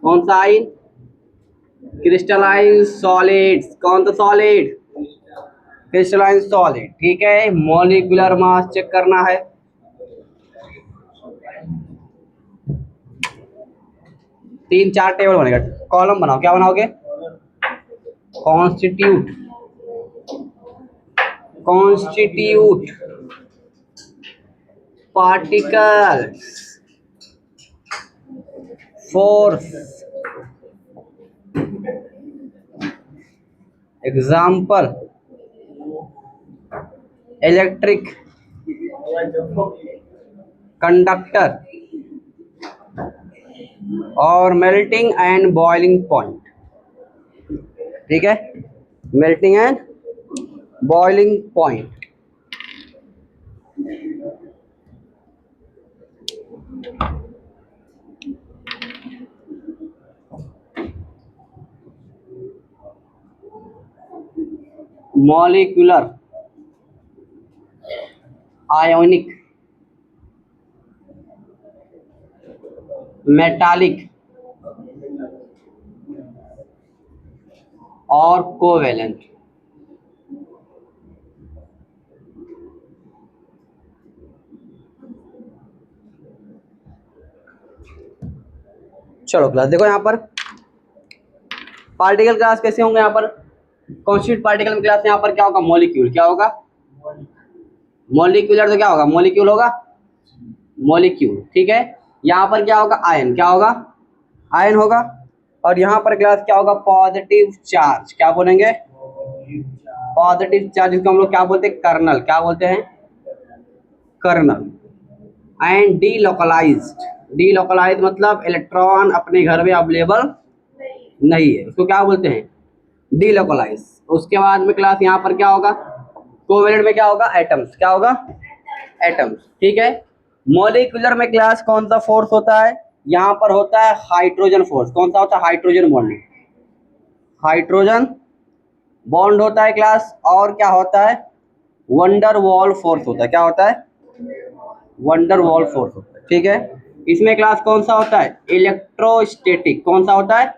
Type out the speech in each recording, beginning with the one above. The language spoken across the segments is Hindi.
कौन सा आइन? Crystalline solids. कौन सा सॉलिड? Crystalline solid. ठीक है, मॉलिक्यूलर मास चेक करना है। तीन चार टेबल बनेगा, कॉलम बनाओ। क्या बनाओगे? Constitute, constitute particles, force, example electric, conductor और मेल्टिंग एंड बॉइलिंग पॉइंट। ठीक है, melting and boiling point. Molecular, ionic, metallic और कोवेलेंट। चलो क्लास देखो, यहाँ पर पार्टिकल क्लास कैसे होंगे? यहाँ पर कॉन्स्टिट्यूट पार्टिकल में क्लास यहाँ पर क्या होगा? मॉलिक्यूल। क्या होगा? मॉलिक्यूलर तो क्या होगा? मॉलिक्यूल होगा, मॉलिक्यूल। ठीक है, यहाँ पर क्या होगा? आयन। क्या होगा? आयन होगा। और यहाँ पर क्लास क्या होगा? Positive charge. क्या बोलेंगे? पॉजिटिव चार्ज, जिसको हम लोग क्या बोलते हैं? कर्नल। क्या बोलते हैं? कर्नल। एंड डीलोकलाइज्ड, डीलोकलाइज्ड मतलब इलेक्ट्रॉन अपने घर में अवेलेबल नहीं है, उसको क्या बोलते हैं? डीलोकलाइज। उसके बाद में क्लास यहाँ पर क्या होगा? कोवेलेंट में क्या होगा? एटम्स। क्या होगा? एटम्स। ठीक है, मॉलिक्यूलर में क्लास कौन सा फोर्स होता है? यहाँ पर होता है हाइड्रोजन फोर्स। कौन सा होता है? हाइड्रोजन बॉन्डिंग, हाइड्रोजन बॉन्ड होता है क्लास। और क्या होता है? वंडर वॉल फोर्स होता है। क्या होता है? वंडर वॉल फोर्स होता है। ठीक है, इसमें क्लास कौन सा होता है? इलेक्ट्रोस्टैटिक। कौन सा होता है?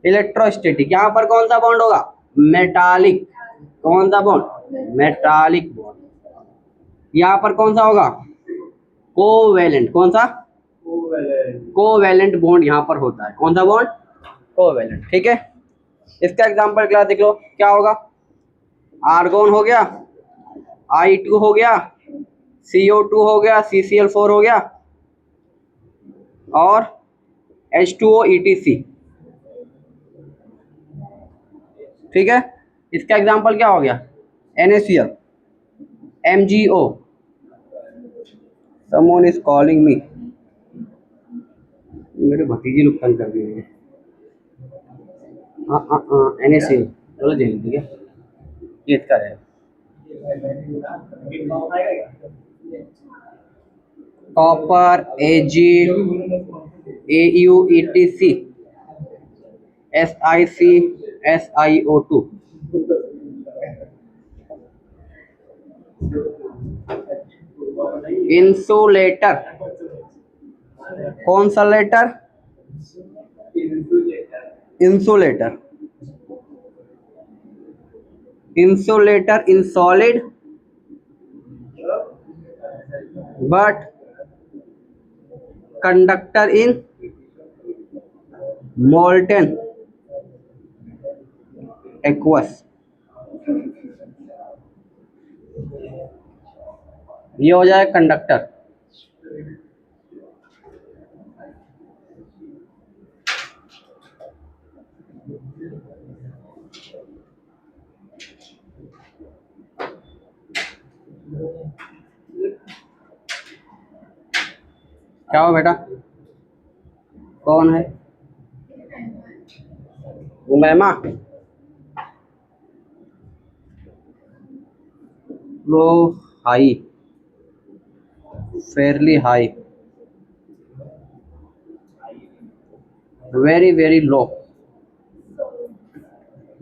इलेक्ट्रोस्टैटिक। यहाँ पर कौन सा बॉन्ड होगा? मेटालिक। कौन सा बॉन्ड? Metallic bond. यहाँ पर कौन सा होगा? कोवेलेंट। कौन सा? कोवेलेंट बॉन्ड यहाँ पर होता है। कौन सा बॉन्ड? कोवेलेंट। ठीक है, इसका एग्जांपल क्लास देख लो, क्या होगा? आर्गोन हो गया, I2 हो गया, CO2 हो गया, CCl4 हो गया और H2O ETC। ठीक है, इसका एग्जांपल क्या हो गया? NaCl, MgO, someone is calling me, मेरे भतीजे लोग तंग कर दिए। NaCl, चलो दे ठीक है, ये इसका है। Copper, Ag, AU, ETC, SiC, SiO2। Insulator. कौन सा letter? Insulator. Insulator in solid but conductor in molten aqueous. ये हो जाए कंडक्टर। क्या हो बेटा? कौन है? Umaima. Low high, fairly high, very very low,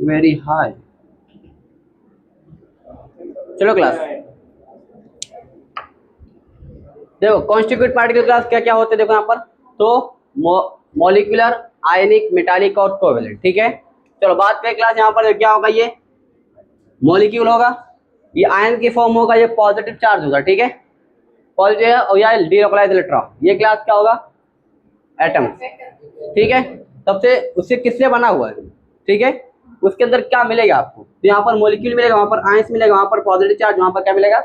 very high. चलो क्लास देखो, कॉन्स्टिट्यूट पार्टिकल क्लास क्या क्या होते हैं देखो यहाँ पर। तो मॉलिक्यूलर, आयनिक, मेटालिक और कोवेलेंट। ठीक है, चलो बात करें क्लास यहाँ पर क्या होगा। ये मॉलिक्यूल होगा, ये आयन की फॉर्म होगा, ये पॉजिटिव चार्ज होगा। ठीक है, पॉजिटिव और या डीलोकलाइज्ड इलेक्ट्रॉन। ये क्लास क्या होगा, एटम। ठीक है, सबसे उससे किससे बना हुआ है। ठीक है, उसके अंदर क्या मिलेगा आपको, तो यहाँ पर मॉलिक्यूल मिलेगा, वहाँ पर आयंस मिलेगा, वहाँ पर पॉजिटिव चार्ज, वहाँ पर क्या मिलेगा,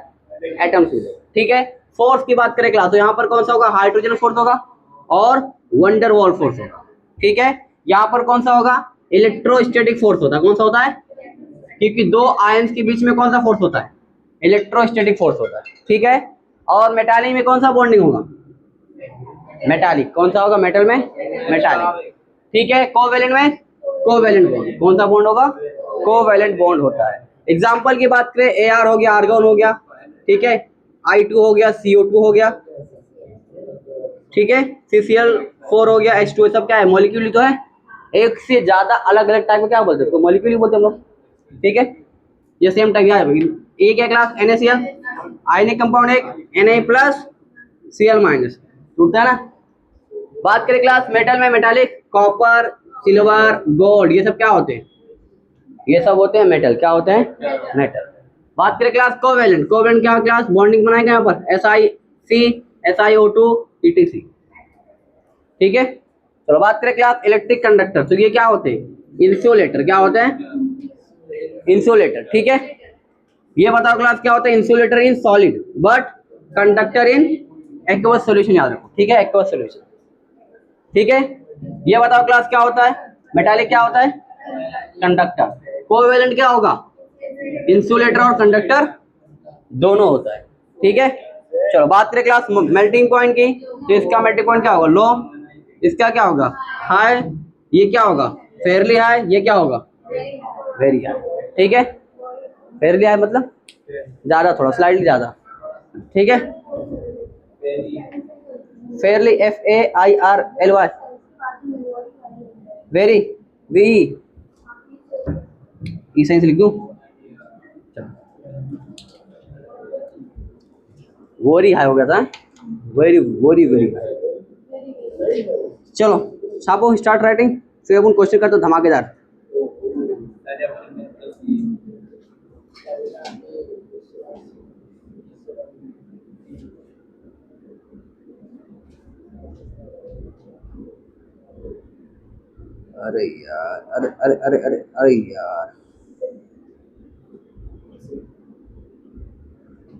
एटम्स मिलेगा। ठीक है, फोर्स की बात करें क्लास, तो यहाँ पर कौन सा होगा, हाइड्रोजन फोर्स होगा और वंडर वॉल फोर्स होगा। ठीक है, यहाँ पर कौन सा होगा, इलेक्ट्रोस्टैटिक फोर्स होता है। कौन सा होता है, क्योंकि दो आयंस के बीच में कौन सा फोर्स होता है, इलेक्ट्रोस्टैटिक फोर्स होता है। ठीक है, और मेटालिक में कौन सा बॉन्डिंग होगा, मेटालिक। कौन सा होगा, मेटल में मेटालिक। ठीक है, कोवेलेंट में कोवेलेंट बॉन्ड। कौन सा बॉन्ड होगा, कोवेलेंट बॉन्ड होता है। एग्जांपल की बात करें, Ar हो गया, आर्गन हो गया। ठीक है, I2 हो गया, CO2 हो गया। ठीक है, CCl4 हो गया, H2, सब क्या है, मॉलिक्यूल ही तो है। एक से ज्यादा अलग अलग टाइप का क्या बोलते हैं, तो मॉलिक्यूल ही बोलते हैं हम लोग। ठीक है, ये सेम टाइप है। एक है क्लास NaCl, आयनिक कंपाउंड, एक Na प्लस Cl माइनस, टूटता है ना। बात करें क्लास मेटल में, मेटालिक, कॉपर, सिल्वर, गोल्ड, ये सब क्या होते हैं, ये सब होते हैं मेटल। क्या होते हैं, मेटल। बात करें क्लास कोवेलेंट, कोवेलेंट क्या क्लास, बॉन्डिंग बनाएंगे यहाँ पर SiC, SiO2, ETC। ठीक है, चलो बात करें क्लास इलेक्ट्रिक कंडक्टर, तो ये क्या होते हैं, इंसुलेटर। क्या होते हैं, इंसुलेटर। ठीक है, ये बताओ क्लास क्या होता है, insulator in solid but conductor in aqueous solution. याद रखो, ठीक है, एक्वस सॉल्यूशन। ठीक है, ये बताओ क्लास क्या होता है, मेटालिक क्या होता है, कंडक्टर। कोवेलेंट क्या होगा, इंसुलेटर और कंडक्टर दोनों होता है। ठीक है, चलो बात करें क्लास मेल्टिंग पॉइंट की, तो इसका मेल्टिंग पॉइंट क्या होगा, लो। इसका क्या होगा, हाई। ये क्या होगा, फेयरली हाई। ये क्या होगा, वेरी हाई। ठीक है, फेयरली हाई मतलब ज्यादा, थोड़ा स्लाइडली ज्यादा। ठीक है, Fairlie FAIRLY, very V E सही से लिख दूं, वेरी हाई हो गया था, वेरी वेरी वेरी हाई। चलो छापो, स्टार्ट राइटिंग, फिर अपन क्वेश्चन करते धमाकेदार। अरे यार, अरे अरे अरे अरे अरे यार,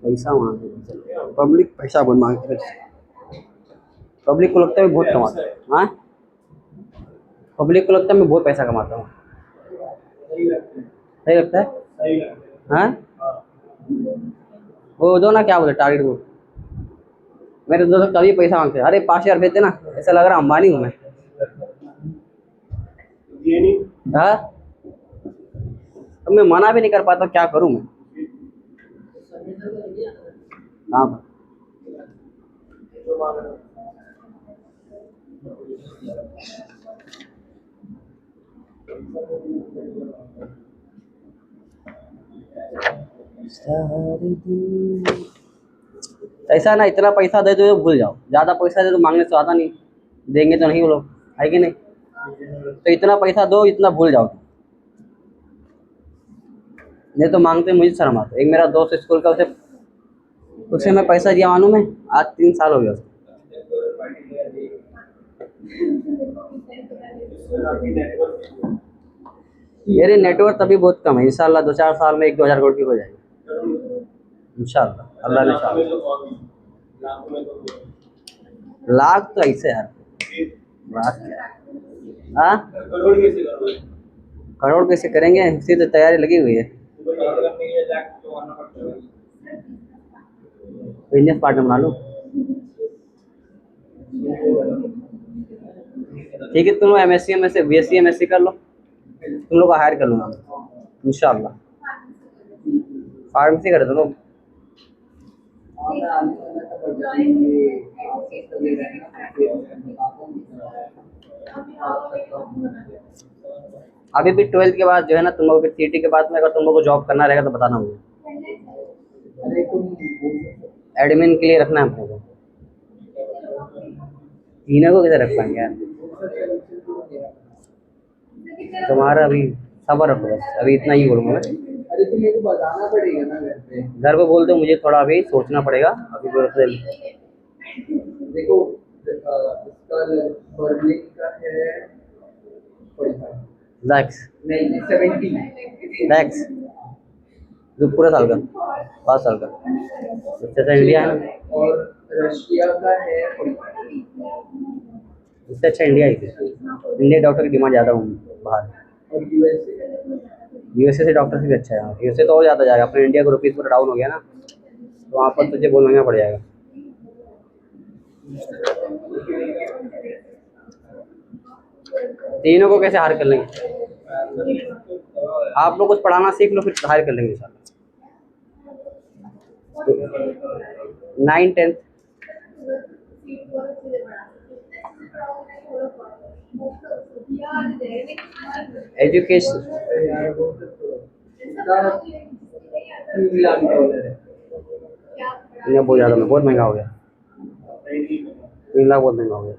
पैसा मांगे, पब्लिक पैसा बहुत मांगते हैं। पब्लिक को लगता है मैं बहुत कमाता हूँ। हाँ, पब्लिक को लगता है मैं बहुत पैसा कमाता हूँ। सही लगता है। हाँ, वो दो ना, क्या बोलते टारगेट वो, मेरे दोस्त कभी पैसा मांगते हैं, अरे 5,000 भेज देना, ऐसा लग रहा अंबानी हूँ मैं। हाँ, अब मैं मना भी नहीं कर पाता, क्या करूँ मैं। हाँ, ऐसा ना, इतना पैसा दे दो भूल जाओ, ज्यादा पैसा दे तो मांगने से आता नहीं, देंगे तो नहीं वो लोग, है कि नहीं। तो इतना पैसा दो, इतना भूल जाओ, नहीं तो मांगते मुझे शर्म आता। एक मेरा दोस्त स्कूल का, उसे उसे मैं पैसा दिया मालूम है, आज 3 साल हो गया उसको। मेरी नेटवर्क अभी बहुत कम है, इंशाल्लाह 2-4 साल में 1-2 हज़ार करोड़ की हो जाएगी इंशाल्लाह, अल्लाह ने चाहा। लाख तो ऐसे यार, लाख क्या, हाँ, करोड़ कैसे करेंगे, इसी तो तैयारी लगी हुई है। बिजनेस पार्टनर बना लो। ठीक है, तुम लोग MSc में से BSc MSc कर लो, तुम लोग को हायर कर लूँगा इंशाल्लाह। फार्मेसी कर दो लोग। अभी भी 12th के बाद जो है ना, तुम लोग फिर CT के बाद में अगर तुम लोग को जॉब करना रहेगा तो बताना मुझे, एडमिन के लिए रखना है अपने को। इन्हें को किधर रख पाएंगे यार, तुम्हारा अभी सबर रखो बस, अभी इतना ही बोलूँगा मैं। अरे तो मेरे को बताना पड़ेगा ना घर पे। घर पे बोल दो, मुझे थोड़ा अभी सोचना पड़ेगा अभी देखो इसका बर्लिंग का है 45 लैक्स नहीं 70 लैक्स जो पूरा साल का 5 साल का उससे अच्छा इंडिया है ना। और रशिया का है 45 उससे अच्छा इंडिया ही है। इंडिया डॉक्टर की डिमांड ज़्यादा हूँ बाहर। और यूएसए यूएसए से डॉक्टर से भी अच्छा है। यूएसए तो और ज़्यादा जाएगा, अपने इंडिया का रुपीज़ पूरा डाउन हो गया ना, तो वहाँ पर तुझे बहुत महंगा पड़ जाएगा। तीनों को कैसे हार कर लेंगे? आप लोग कुछ पढ़ाना सीख लो, फिर हार कर लेंगे इंशाल्लाह। 9, 10 एजुकेशन $3 लाख है। इंडिया बहुत ज़्यादा में बहुत महंगा हो गया। 3 लाख बहुत महंगा हो गया।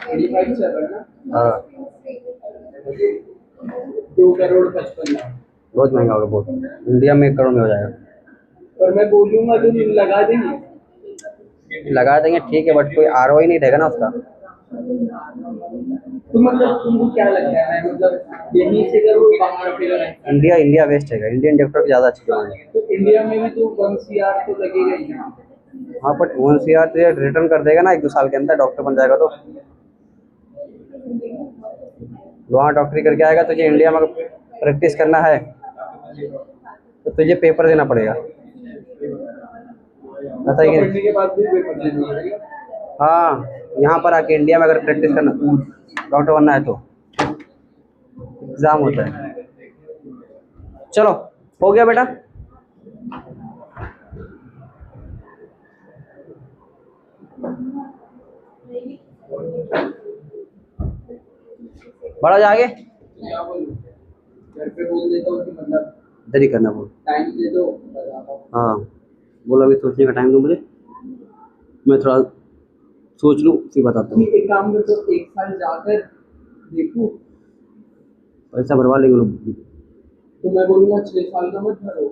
85 चल रहा है ना। हाँ 2 करोड़ 55 लाख। बहुत महंगा हो गया बहुत। इंडिया में 1 करोड़ में हो जाएगा। और मैं बोलूंगा तो लगा देंगे। लगा देंगे ठीक है, बट कोई आरओआई नहीं रहेगा ना उसका। तो मतलब तुमको क्या लगता है मतलब यहीं से करो बाहर फिर इंडिया वेस्ट है, इंडियन डॉक्टर की ज़्यादा अच्छी डिमांड है। तो इंडिया में भी तो 1 CR तो लगेगा ही ना। हाँ बट 1 CR तो ये रिटर्न कर देगा ना 1-2 साल के अंदर, डॉक्टर बन जाएगा तो। वहाँ डॉक्टरी करके आएगा, तुझे इंडिया में प्रैक्टिस करना है तो तुझे पेपर देना पड़ेगा, बताइए। पढ़ने के बाद भी पेपर देना पड़ेगा। हाँ यहाँ पर आके इंडिया में अगर प्रैक्टिस करना, डॉक्टर बनना है तो एग्ज़ाम होता है। चलो हो गया बेटा। बड़ा जागे क्या बोलूं घर पे बोल देता हूँ कि मतलब इधर ही करना बोल। टाइम दे दो बताता हूँ। हाँ बोलो, अभी सोचने का टाइम दो मुझे, मैं थोड़ा सोच लूँ फिर बताता हूँ। एक काम कर तो 1 साल जाकर देखूं पैसा भरवा लेंगे लोग। तो मैं बोलूँगा 6 साल का मत भरो।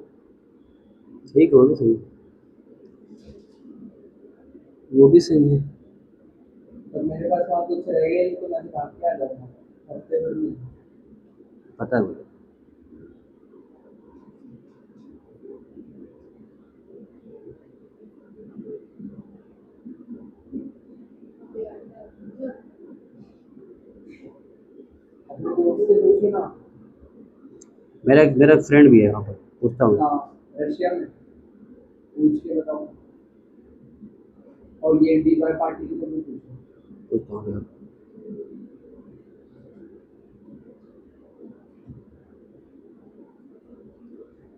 ठीक है, वो भी सही है, वो भी सही है। और मेरे पास वहाँ कुछ रह गया नहीं तो मैं भाग के आ जाऊँगा हफ्ते भर में। पता है मुझे। अपने दोस्त से पूछो ना। मेरा मेरा फ्रेंड भी है वहाँ पर, पूछता हूँ। हाँ रशिया में पूछ के बताओ। और ये DY पाटिल को भी पूछो। पूछता हूँ यार।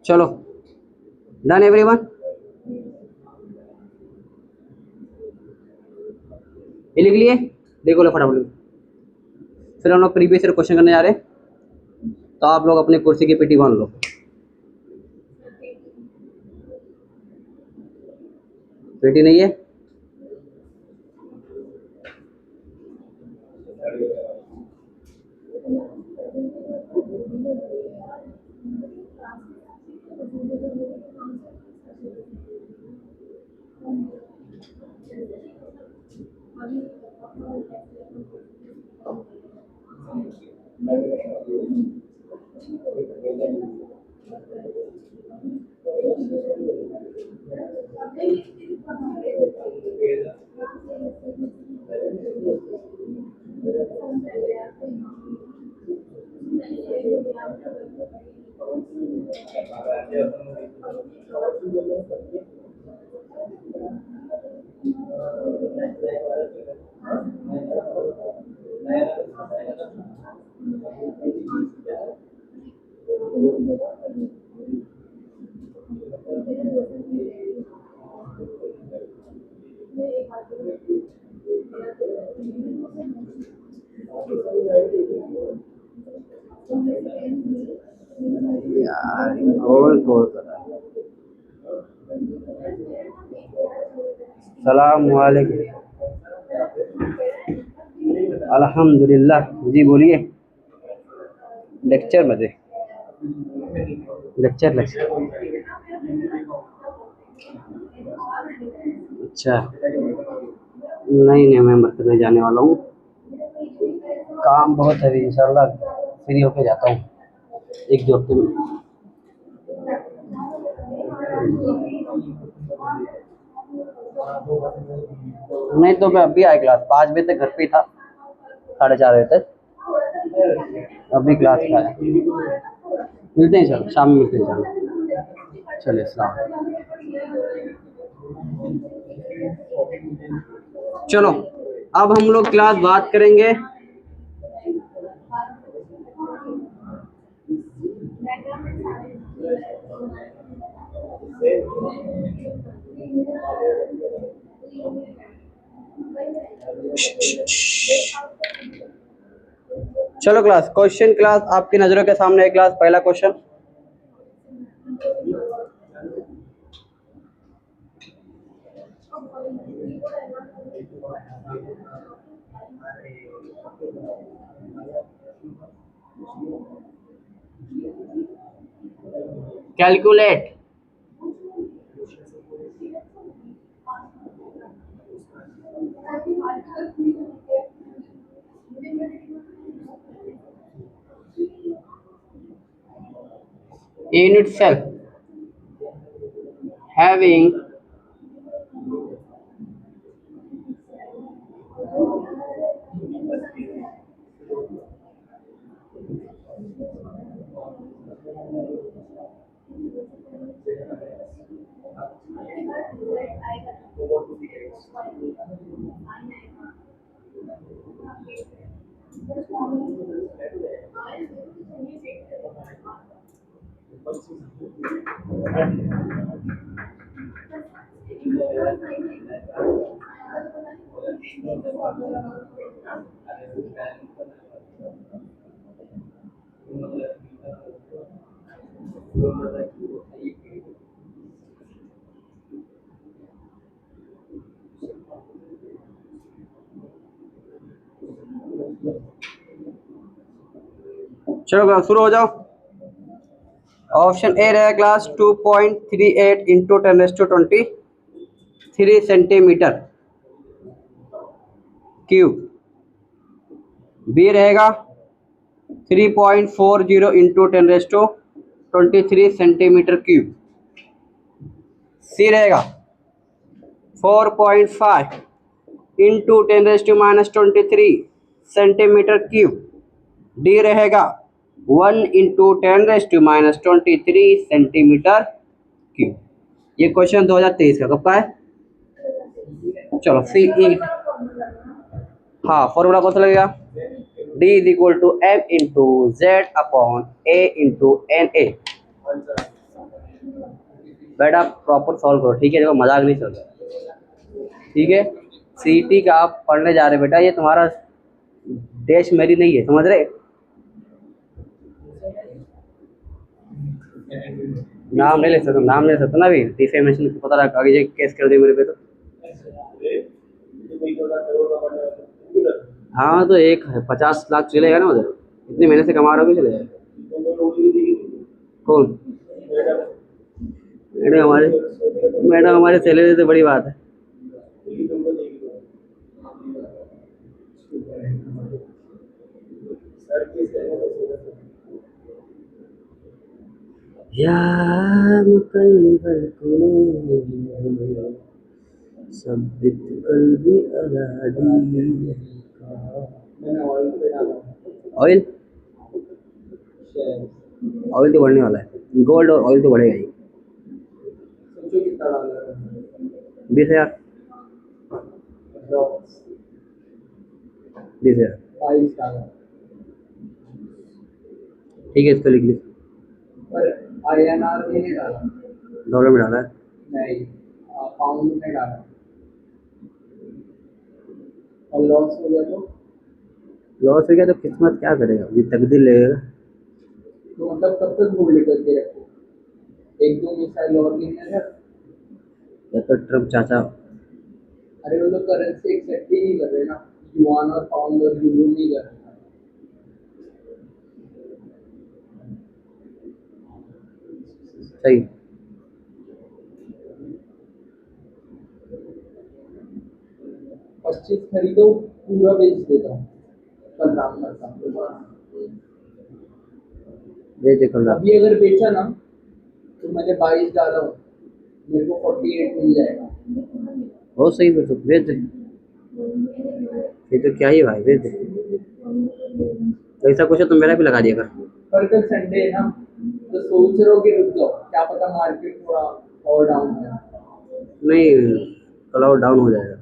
चलो डन एवरीवन, ये लिख लिए, देखो लो फटाफट। फिर हम लोग प्रीवियस ईयर क्वेश्चन करने जा रहे हैं, तो आप लोग अपनी कुर्सी की पेटी बांध लो। पेटी नहीं है? यार कौन कॉल कर रहा है? सलाम वालेकुम। अल्हम्दुलिल्लाह। जी बोलिए। लेक्चर मध्ये लेक्चर लेक्चर। अच्छा, नहीं नहीं, मैं मरकज में जाने वाला हूँ। काम बहुत है अभी, इंशाल्लाह फ्री होके जाता हूँ एक दो हफ्ते में। नहीं तो मैं अभी आया क्लास, 5 बजे तक घर पे ही था, 4:30 बजे तक। अभी क्लास का है। मिलते हैं सर, शाम में मिलते हैं सर। चलिए सलाम। चलो, अब हम लोग क्लास बात करेंगे चलो क्लास, क्वेश्चन क्लास आपकी नजरों के सामने है। क्लास पहला question, calculate in itself having चलो क्लास शुरू हो जाओ। ऑप्शन ए रहेगा class 2.38 into 10⁻23 centimetre cube. B रहेगा 3.40 इंटू 10⁻23 सेंटीमीटर क्यूब। सी रहेगा 4.5 इंटू 10⁻23 सेंटीमीटर क्यूब। डी रहेगा 1 इंटू 10⁻23 सेंटीमीटर क्यूब। ये क्वेश्चन 2023 का कब का है? चलो सी ई, हाँ फॉर्मूला कौन सा लगेगा? D is equal to M into Z upon A into N A. बेटा प्रॉपर सॉल्व करो, ठीक है? देखो मजाक नहीं चल रहा, ठीक है? सीईटी का आप पढ़ने जा रहे बेटा, ये तुम्हारा देश मेरी नहीं है, समझ रहे? नाम नहीं ले सकता, नाम नहीं ले सकता ना अभी, डिफेमेशन पता लगा, आगे केस कर दे मेरे पे तो। हाँ तो एक 50 लाख चलेगा ना उधर, इतने महीने से कमा रहे हो, चले जाएगा। कौन? मैडम हमारे सैलरी तो बड़ी बात है। या मुकल्लिबल कुलूब सब्बित कल्बी अला दीनिका। ऑयल, ऑयल तो बढ़ने वाला है, गोल्ड और ऑयल तो बढ़ेगा ही। 20,000, 20,000 ठीक है, इसको लिख ली। INR में नहीं डाला, डॉलर में डाला है, नहीं पाउंड में डाला, और लॉस हो गया लॉस हो गया तो किस्मत क्या करेगा, ये तकदीर लगेगा। तो मतलब कब तक होल्ड करके रखो? एक दो मिसाइल और लेने हैं। या तो ट्रम्प चाचा अरे वो लोग करेंसी एक्सेप्ट ही नहीं कर रहे ना, युआन और पाउंड और यूरो नहीं कर रहे। सही। 25 खरीदो, पूरा बेच देता हूँ, कल रात करता हूँ। ये देखो ना, अभी अगर बेचा ना तो मैंने 22 डाला हूँ, मेरे को 48 मिल जाएगा। बहुत सही, फिर तो भेज दे। ये तो क्या ही भाई, भेज दे। ऐसा कुछ है तो मेरा भी लगा दिया कर। पर कल संडे है ना, तो सोच रहे हो कि रुक जाओ, क्या पता मार्केट थोड़ा और डाउन हो जाए। नहीं, क्लाउड डाउन हो जाएगा।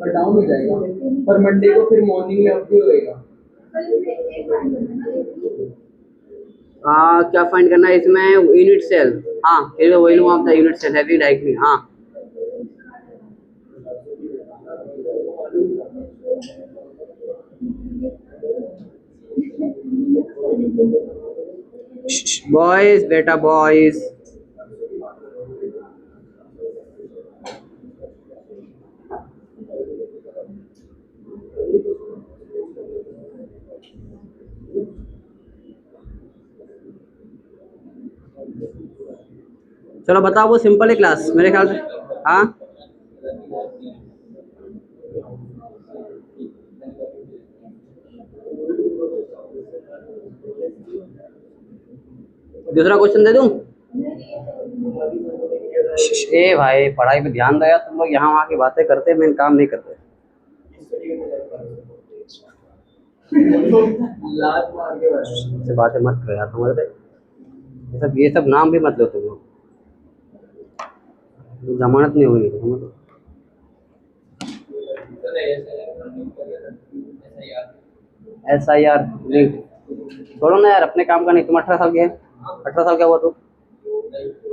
पर डाउन हो जाएगा, पर मंडे को फिर मॉर्निंग में अप भी होएगा। हाँ, क्या फाइंड करना है इसमें? Unit cell. हाँ, फिर वही लो आप, यूनिट सेल हैवी डाइकनी। हाँ, बॉयज, बेटा बॉयज। चलो बताओ, वो सिंपल है क्लास मेरे ख्याल से। हाँ, दूसरा क्वेश्चन दे दूं? ए भाई, पढ़ाई पे ध्यान दो यार, तुम लोग यहाँ वहाँ की बातें करते, मेन काम नहीं करते। लात मार के बैठा। ऐसे बातें मत करो यार, समझ रहे? ये सब नाम भी मत लो तुम लोग, जमानत नहीं होगी तो समझ लो। SIR लिंक छोड़ो ना यार, अपने काम का नहीं। तुम 18 साल के हैं, 18 साल का हुआ तो?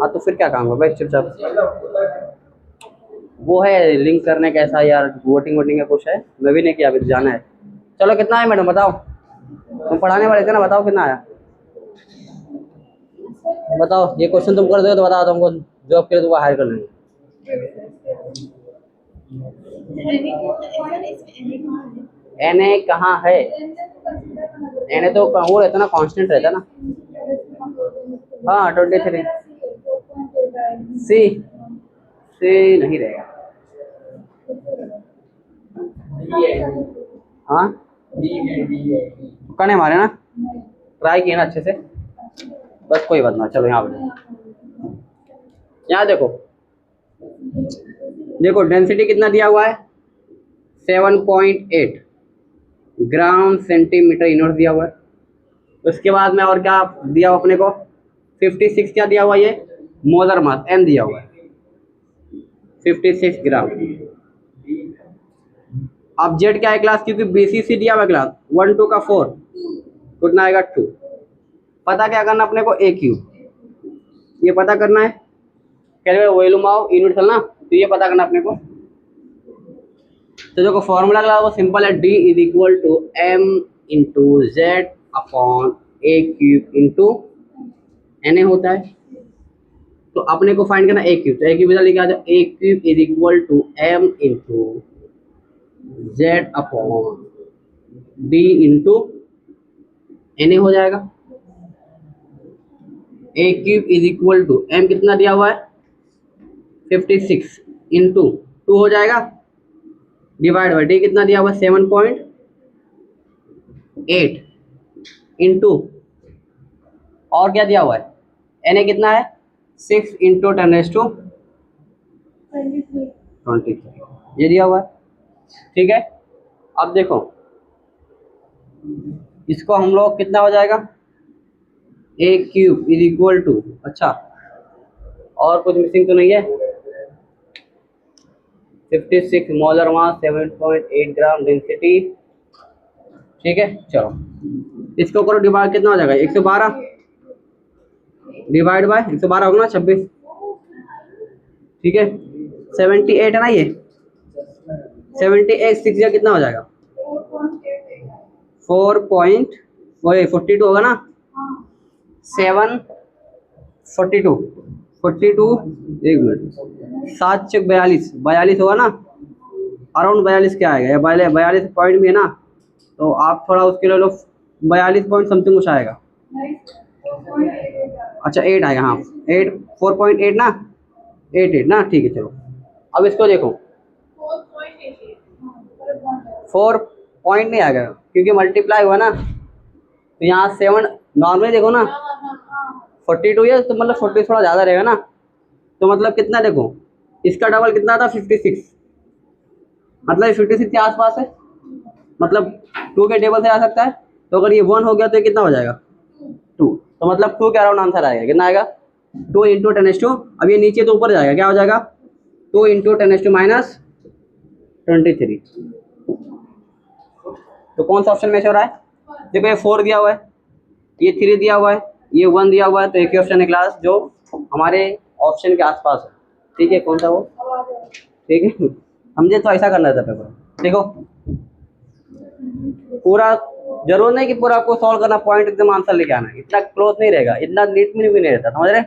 हाँ, तो फिर क्या काम है भाई, चुपचाप। वो है लिंक करने का, SIR वोटिंग वोटिंग का कुछ है, मैं भी नहीं किया, अभी तो जाना है। चलो कितना है मैडम, बताओ। तुम पढ़ाने वाले थे ना, बताओ कितना आया। बताओ, ये क्वेश्चन तुम कर दो तो बताओ, तुमको जॉब के लिए तुमको हायर कर लेंगे। NA कहाँ है? NA तो वो रहता ना, कांस्टेंट रहता ना। हाँ, 23। सी सी नहीं रहेगा। हाँ, कने मारे ना, ट्राई किए ना अच्छे से, बस कोई बात ना। चलो यहाँ पे, यहाँ देखो, देखो डेंसिटी कितना दिया हुआ है, 7.8 ग्राम सेंटीमीटर यूनिट दिया हुआ है। उसके बाद में और क्या दिया हुआ अपने को, 56 क्या दिया हुआ, ये मोलर मास M दिया हुआ है, 56 ग्राम। अब जेड क्या है क्लास, क्योंकि BCC दिया हुआ क्लास 1 2 का 4, कितना आएगा 2। पता क्या करना अपने को, AQ, ये पता करना है। कह रहे वॉल्यूम ऑफ यूनिट सेल ना, तो ये पता करना अपने को। तो जो फॉर्मूला का वो सिंपल है, D is equal to M into Z upon A³ into NA होता है। तो अपने को फाइंड करना AQ, तो AQ बता लिखा जाए, A³ is equal to M into Z upon D into NA हो जाएगा। A³ is equal to M कितना दिया हुआ है, 56 इंटू 2 हो जाएगा, डिवाइड बाई D कितना दिया हुआ है, 7.8 इंटू, और क्या दिया हुआ है, NA कितना है, 6 इंटू 10⁻23, ये दिया हुआ है। ठीक है, अब देखो इसको हम लोग कितना हो जाएगा, A³ इज इक्वल टू, अच्छा और कुछ मिसिंग तो नहीं है, 56 मोलर मास, 7.8 ग्राम डेंसिटी। ठीक है, चलो इसको करो डिवाइड, कितना हो जाएगा, 112 डिवाइड बाय 112 होगा ना, 26। ठीक है, 78 है ना, ये 78 6 या कितना हो जाएगा, 4.42 होगा ना, 742 42, एक मिनट, 7 42 42 होगा ना, अराउंड 42 क्या आएगा, या 42 पॉइंट भी है ना, तो आप थोड़ा उसके ले लो, 42 पॉइंट समथिंग कुछ आएगा। अच्छा 8 आएगा, हाँ 8, 4.8 ना, 8 ना, ठीक है चलो। अब इसको देखो 4 पॉइंट नहीं आएगा क्योंकि मल्टीप्लाई हुआ ना, तो यहाँ 7 नॉर्मली देखो ना 42 है, तो मतलब 40 थोड़ा ज़्यादा रहेगा ना, तो मतलब कितना देखो, इसका डबल कितना था 56, मतलब 56 के आसपास है, मतलब 2 के टेबल से आ सकता है। तो अगर ये 1 हो गया तो ये कितना हो जाएगा 2, तो मतलब 2 के अराउंड आंसर आएगा, कितना आएगा 2 इंटू 10⁻²। अब ये नीचे तो ऊपर जाएगा, क्या हो जाएगा 2 इंटू 10⁻⁻23। तो कौन सा ऑप्शन मैच हो रहा है, देखो ये 4 दिया हुआ है, ये 3 दिया हुआ है, ये 1 दिया हुआ है, तो एक ही ऑप्शन है क्लास जो हमारे ऑप्शन के आसपास है। ठीक है, कौन सा वो, ठीक है समझे, तो ऐसा करना था पेपर। देखो पूरा जरूर नहीं कि पूरा आपको सॉल्व करना, पॉइंट एकदम आंसर लेके आना, इतना क्लोज नहीं रहेगा, इतना नीट में भी नहीं रहता, समझ रहे।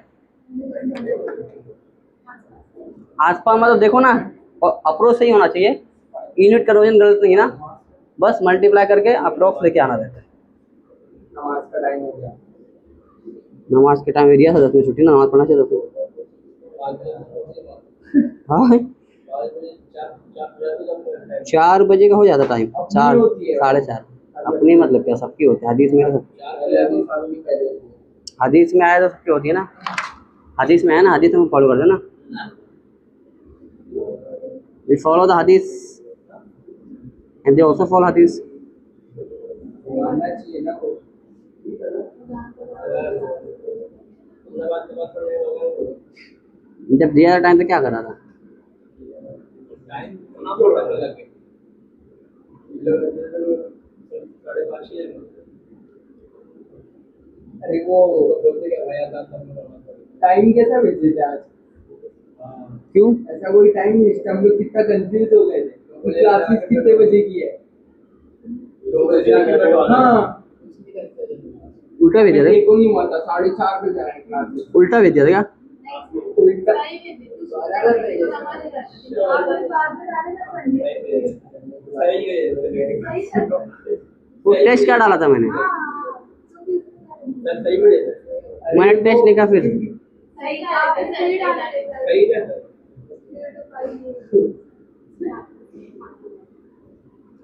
आसपास मतलब देखो ना, अप्रोच सही होना चाहिए, यूनिट कन्वर्जन गलत नहीं ना, बस मल्टीप्लाई करके अप्रोक्स लेके आना रहता है। नमाज का टाइम हो गया। नमाज के टाइम दिया था 10 बजे छुट्टी ना, नमाज पढ़ना चाहिए 10 बजे। हाँ 4 बजे का हो जाता टाइम, 4 4:30 अपनी, मतलब क्या सबकी होती है, हदीस में है, हदीस में आया तो सबकी होती है ना, हदीस में है ना, हदीस में फॉलो कर देना, we follow the hadith and they also follow hadith। मानना चाहिए ना वो। जब दिया टाइम पे क्या कर रहा था, टाइम ना थोड़ा लगे, 5:30 ही है। अरे वो बोलते क्या भाई आता था, टाइम कैसा भेजे थे आज, क्यों ऐसा कोई टाइम नहीं, हम लोग कितना कंफ्यूज हो गए थे, क्लासेस कितने बजे की है, 2 बजे आके बैठो। हाँ उल्टा भेज दिया था, को नहीं हुआ था, 4:30 बजे आए क्लासेस, उल्टा भेज दिया था क्या, उल्टा वो टेस्ट क्या डाला था मैंने, सही में मैंने टेस्ट लिखा फिर, सही है।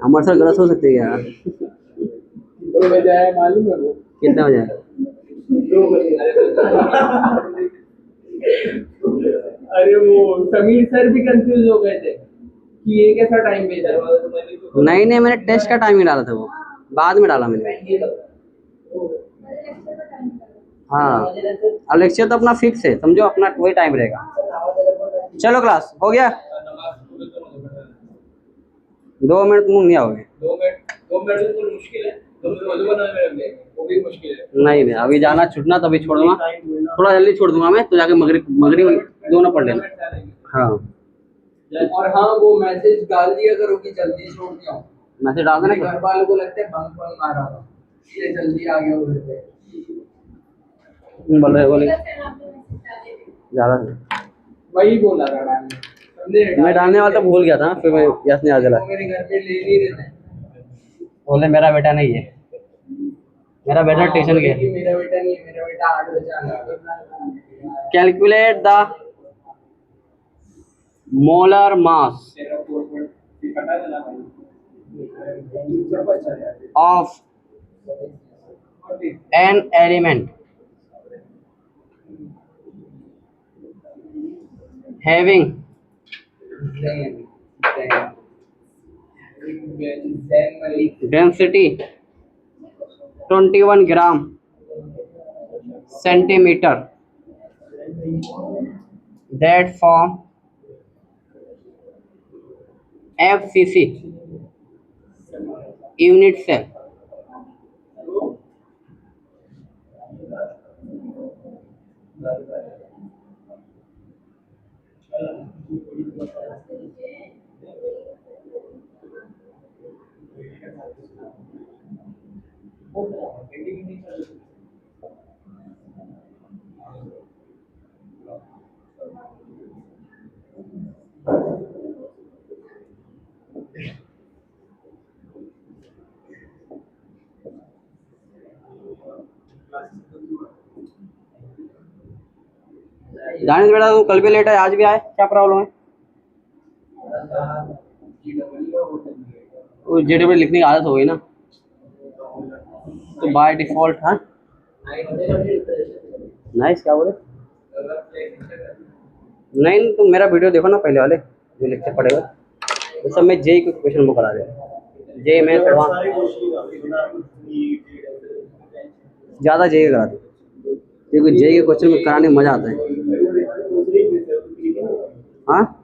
हमारे साथ गलत हो सकती है यार। 2 बजे आया मालूम है वो, कितना हो जाए, 2 बजे। अरे वो समीर सर भी कंफ्यूज हो गए थे कि ये कैसा टाइम भेजा है। नहीं नहीं मैंने टेस्ट का टाइम ही डाला था, वो बाद में डाला मैंने। हाँ अब लेक्चर तो अपना फिक्स है, समझो अपना वही टाइम रहेगा। चलो क्लास हो गया, 2 मिनट मुंह नहीं आओगे, 2 मिनट तो मुश्किल है, तो मधुबन में रख ले, वो भी मुश्किल है। नहीं नहीं अभी जाना छूटना तभी छोड़ दूंगा, थोड़ा जल्दी छोड़ दूंगा मैं, तो जाके मगरिब मगरिब दोनों पढ़ लेना। हाँ और हाँ वो मैसेज डाल दिया करो कि जल्दी छोड़ दिया हूँ, मैसेज डाल देना, घर वालों को लगता है बंक बंक मारा था, इसलिए जल्दी आ गया उधर पे। बोले ज़्यादा वही बोला था डालने, समझे? मैं डालने वाला तो भूल गया था, फिर मैं यस ने याद दिला, वो मेरे घर पे ले नहीं रहे थे। बोले मेरा बेटा नहीं है, मेरा बेटा ट्यूशन बोले गया। कि मेरा बेटा नहीं है, मेरा बेटा 8 बजे आना। Calculate the molar mass of an element having density 21 gram centimeter that form FCC unit cell। जाने दो बेटा, तुम कल भी लेट है आज भी आए, क्या प्रॉब्लम है? वो JW लिखने की आदत हो गई ना, तो बाय डिफॉल्ट। हाँ नाइस, क्या बोले? नहीं तुम मेरा वीडियो देखो ना पहले वाले जो लेक्चर पड़ेगा, उस सब में जेई के क्वेश्चन वो करा दे, जेई में एडवांस ज़्यादा जेई करा दो, क्योंकि जेई के क्वेश्चन में कराने में मजा आता है। हाँ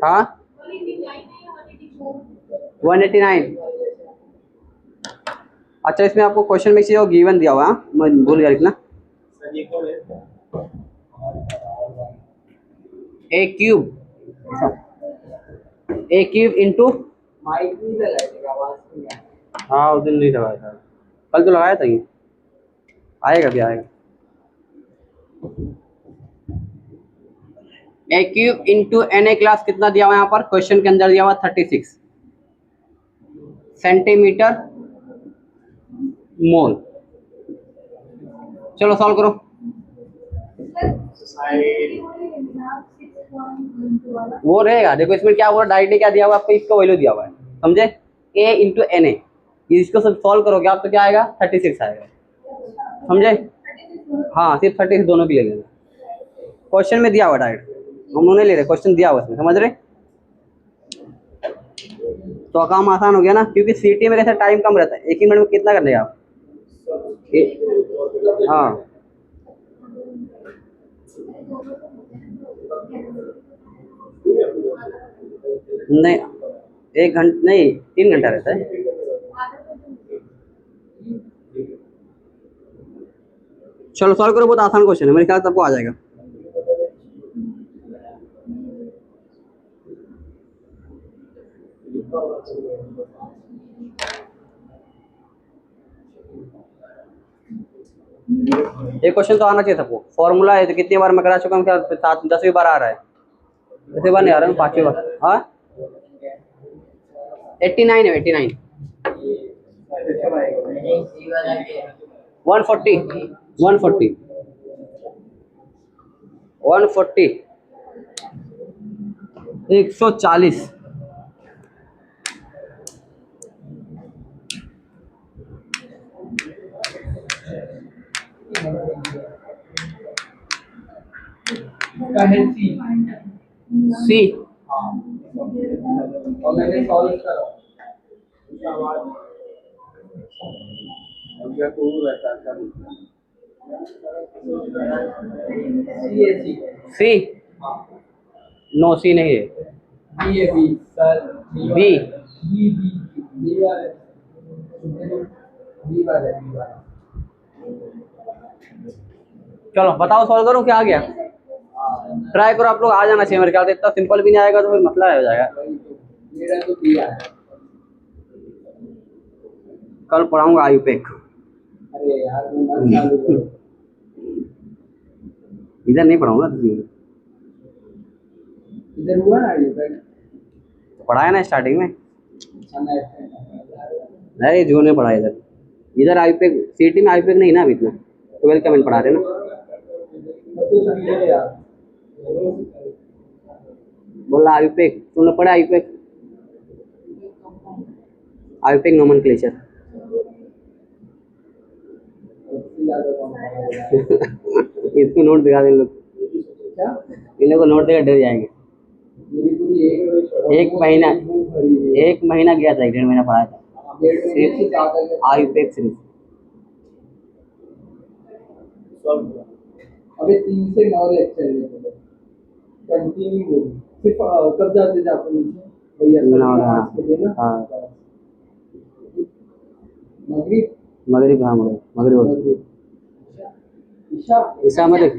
हाँ 189। अच्छा इसमें आपको क्वेश्चन में चाहिए गिवन दिया हुआ है, हाँ? मैं भूल गया लिखना। ए क्यूब इंटू, माइक नहीं लगाएगा, आवाज नहीं आएगी। हाँ उस दिन नहीं लगाया था, कल तो लगाया था ये, आएगा भी आएगा। ए क्यूब इंटू NA क्लास कितना दिया हुआ है यहाँ पर क्वेश्चन के अंदर दिया हुआ 36 सेंटीमीटर मोल। चलो सॉल्व करो। वो रहेगा, देखो इसमें क्या हुआ, डायरेक्टली क्या दिया हुआ आपको, इसका वैल्यू दिया हुआ है, समझे? A इंटू NA, इसको सब सॉल्व करोगे आप तो क्या आएगा, 36 आएगा, समझे? हाँ सिर्फ 36 दोनों की ले लेना, क्वेश्चन में दिया हुआ डायरेक्ट, हम लोग नहीं ले रहे, क्वेश्चन दिया हुआ इसमें, समझ रहे? तो काम आसान हो गया ना, क्योंकि सीटी में कैसे टाइम कम रहता है, एक ही मिनट में कितना कर लेगा आप? हाँ नहीं 1 घंटा नहीं 3 घंटा रहता है। चलो सॉल्व करो, बहुत आसान क्वेश्चन है, मेरे ख्याल से सबको आ जाएगा। ये क्वेश्चन तो आना चाहिए सबको, फॉर्मूला है तो कितनी बार मैं करा चुका हूँ, क्या 10वीं बार आ रहा है? 10वीं बार नहीं आ रहा है, 5वीं बार। हाँ 89 है, 89 140 140 140 140 का है सी। सी। और मैंने सॉल्व करा, अब क्या करूँ रहता है सी नो, सी नहीं है, बी सर, बी। बी वाले, बी वाले। चलो बताओ, सॉल्व करो, क्या आ गया? ट्राई करो, आप लोग आ जाना चाहिए मेरे ख्याल से, इतना सिंपल भी नहीं आएगा तो फिर मसला हो जाएगा। मेरा तो दिया है। कल पढ़ाऊंगा आयुपेक, अरे यार मैं चालू करो। इधर नहीं पढ़ाऊंगा, इधर हुआ ना ये बैठ, तो पढ़ाया ना स्टार्टिंग में, समय नहीं जो नहीं पढ़ा इधर, इधर आयुपेक सिटी में आयुपेक नहीं ना अभी इतना, 12 का मैंने पढ़ा रहे ना। तो समझे यार, बोला आयुपेक, तुमने पढ़ा आयुपेक? आयुपेक नोमेनक्लेचर इसको नोट दिखा दे लोग, क्या इन लोगों को नोट देकर डर जाएंगे। मेरी पूरी एक महीना गया था, 1.5 महीना पढ़ाया था सिर्फ आयुपेक सिर्फ। अबे 3 से 9 लेक्चर लेते थे कंटिन्यू, होगी सिर्फ कब जाते थे आप नीचे भैया सर? हाँ मगरिब मगरिब, हाँ मगरिब ईशा मगरिब।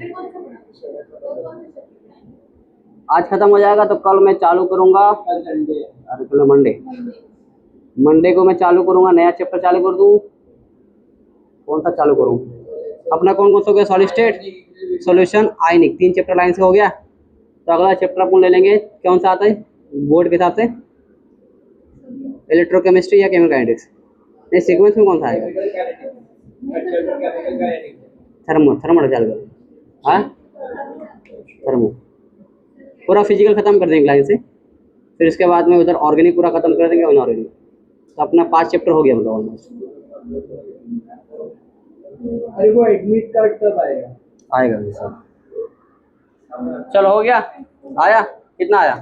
आज खत्म हो जाएगा तो कल मैं चालू करूंगा, कल संडे है। अरे कल मंडे को मैं चालू करूंगा, नया चैप्टर चालू कर दूं, कौन सा चालू करूं? अपना कौन कौन सा हो गया, सॉलिड स्टेट, सॉल्यूशन, आयनिक, 3 चैप्टर लाइन से हो गया। तो अगला चैप्टर अपन ले लेंगे, कौन सा आता है बोर्ड के हिसाब से, इलेक्ट्रोकेमिस्ट्री या केमिकल काइनेटिक्स, नहीं सीक्वेंस में कौन सा आएगा, थर्मो चल गया, हाँ थर्मो। पूरा फिजिकल खत्म कर देंगे लाइन से, फिर इसके बाद में उधर ऑर्गेनिक पूरा खत्म कर देंगे, इनऑर्गेनिक। तो अपना 5 चैप्टर हो गया मतलब ऑलमोस्ट। अरे वो एडमिट कार्ड कब आएगा? आएगा सर। चलो हो गया, आया कितना आया?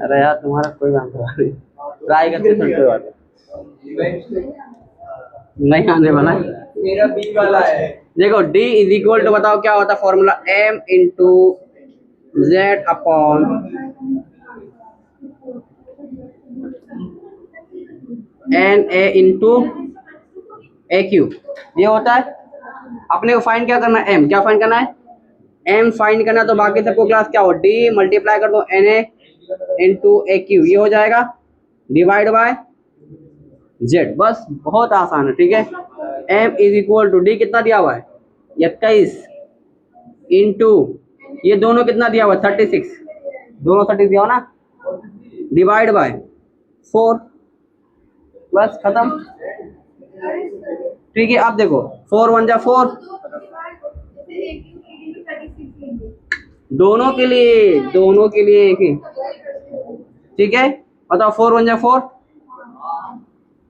अरे यार तुम्हारा कोई काम नहीं, ट्राई करते कोई बात नहीं आने वाला है। मेरा बी वाला है। देखो D इज इक्वल टू, बताओ क्या होता है formula, M into Z upon NA into AQ, ये होता है। अपने को फाइंड क्या करना है, M क्या फाइंड करना है, M फाइंड करना। तो बाकी सबको क्लास क्या हो, D मल्टीप्लाई कर दो NA इंटू AQ, ये हो जाएगा डिवाइड बाय Z, बस बहुत आसान है, ठीक है। M is equal to D कितना दिया हुआ है 21 इंटू ये दोनों कितना दिया हुआ है 36, दोनों 36 दिया हो ना, डिवाइड बाय 4, बस खत्म, ठीक है। अब देखो 4 1 जा 4, दोनों के लिए एक ही, ठीक है। बताओ 4 1 जा 4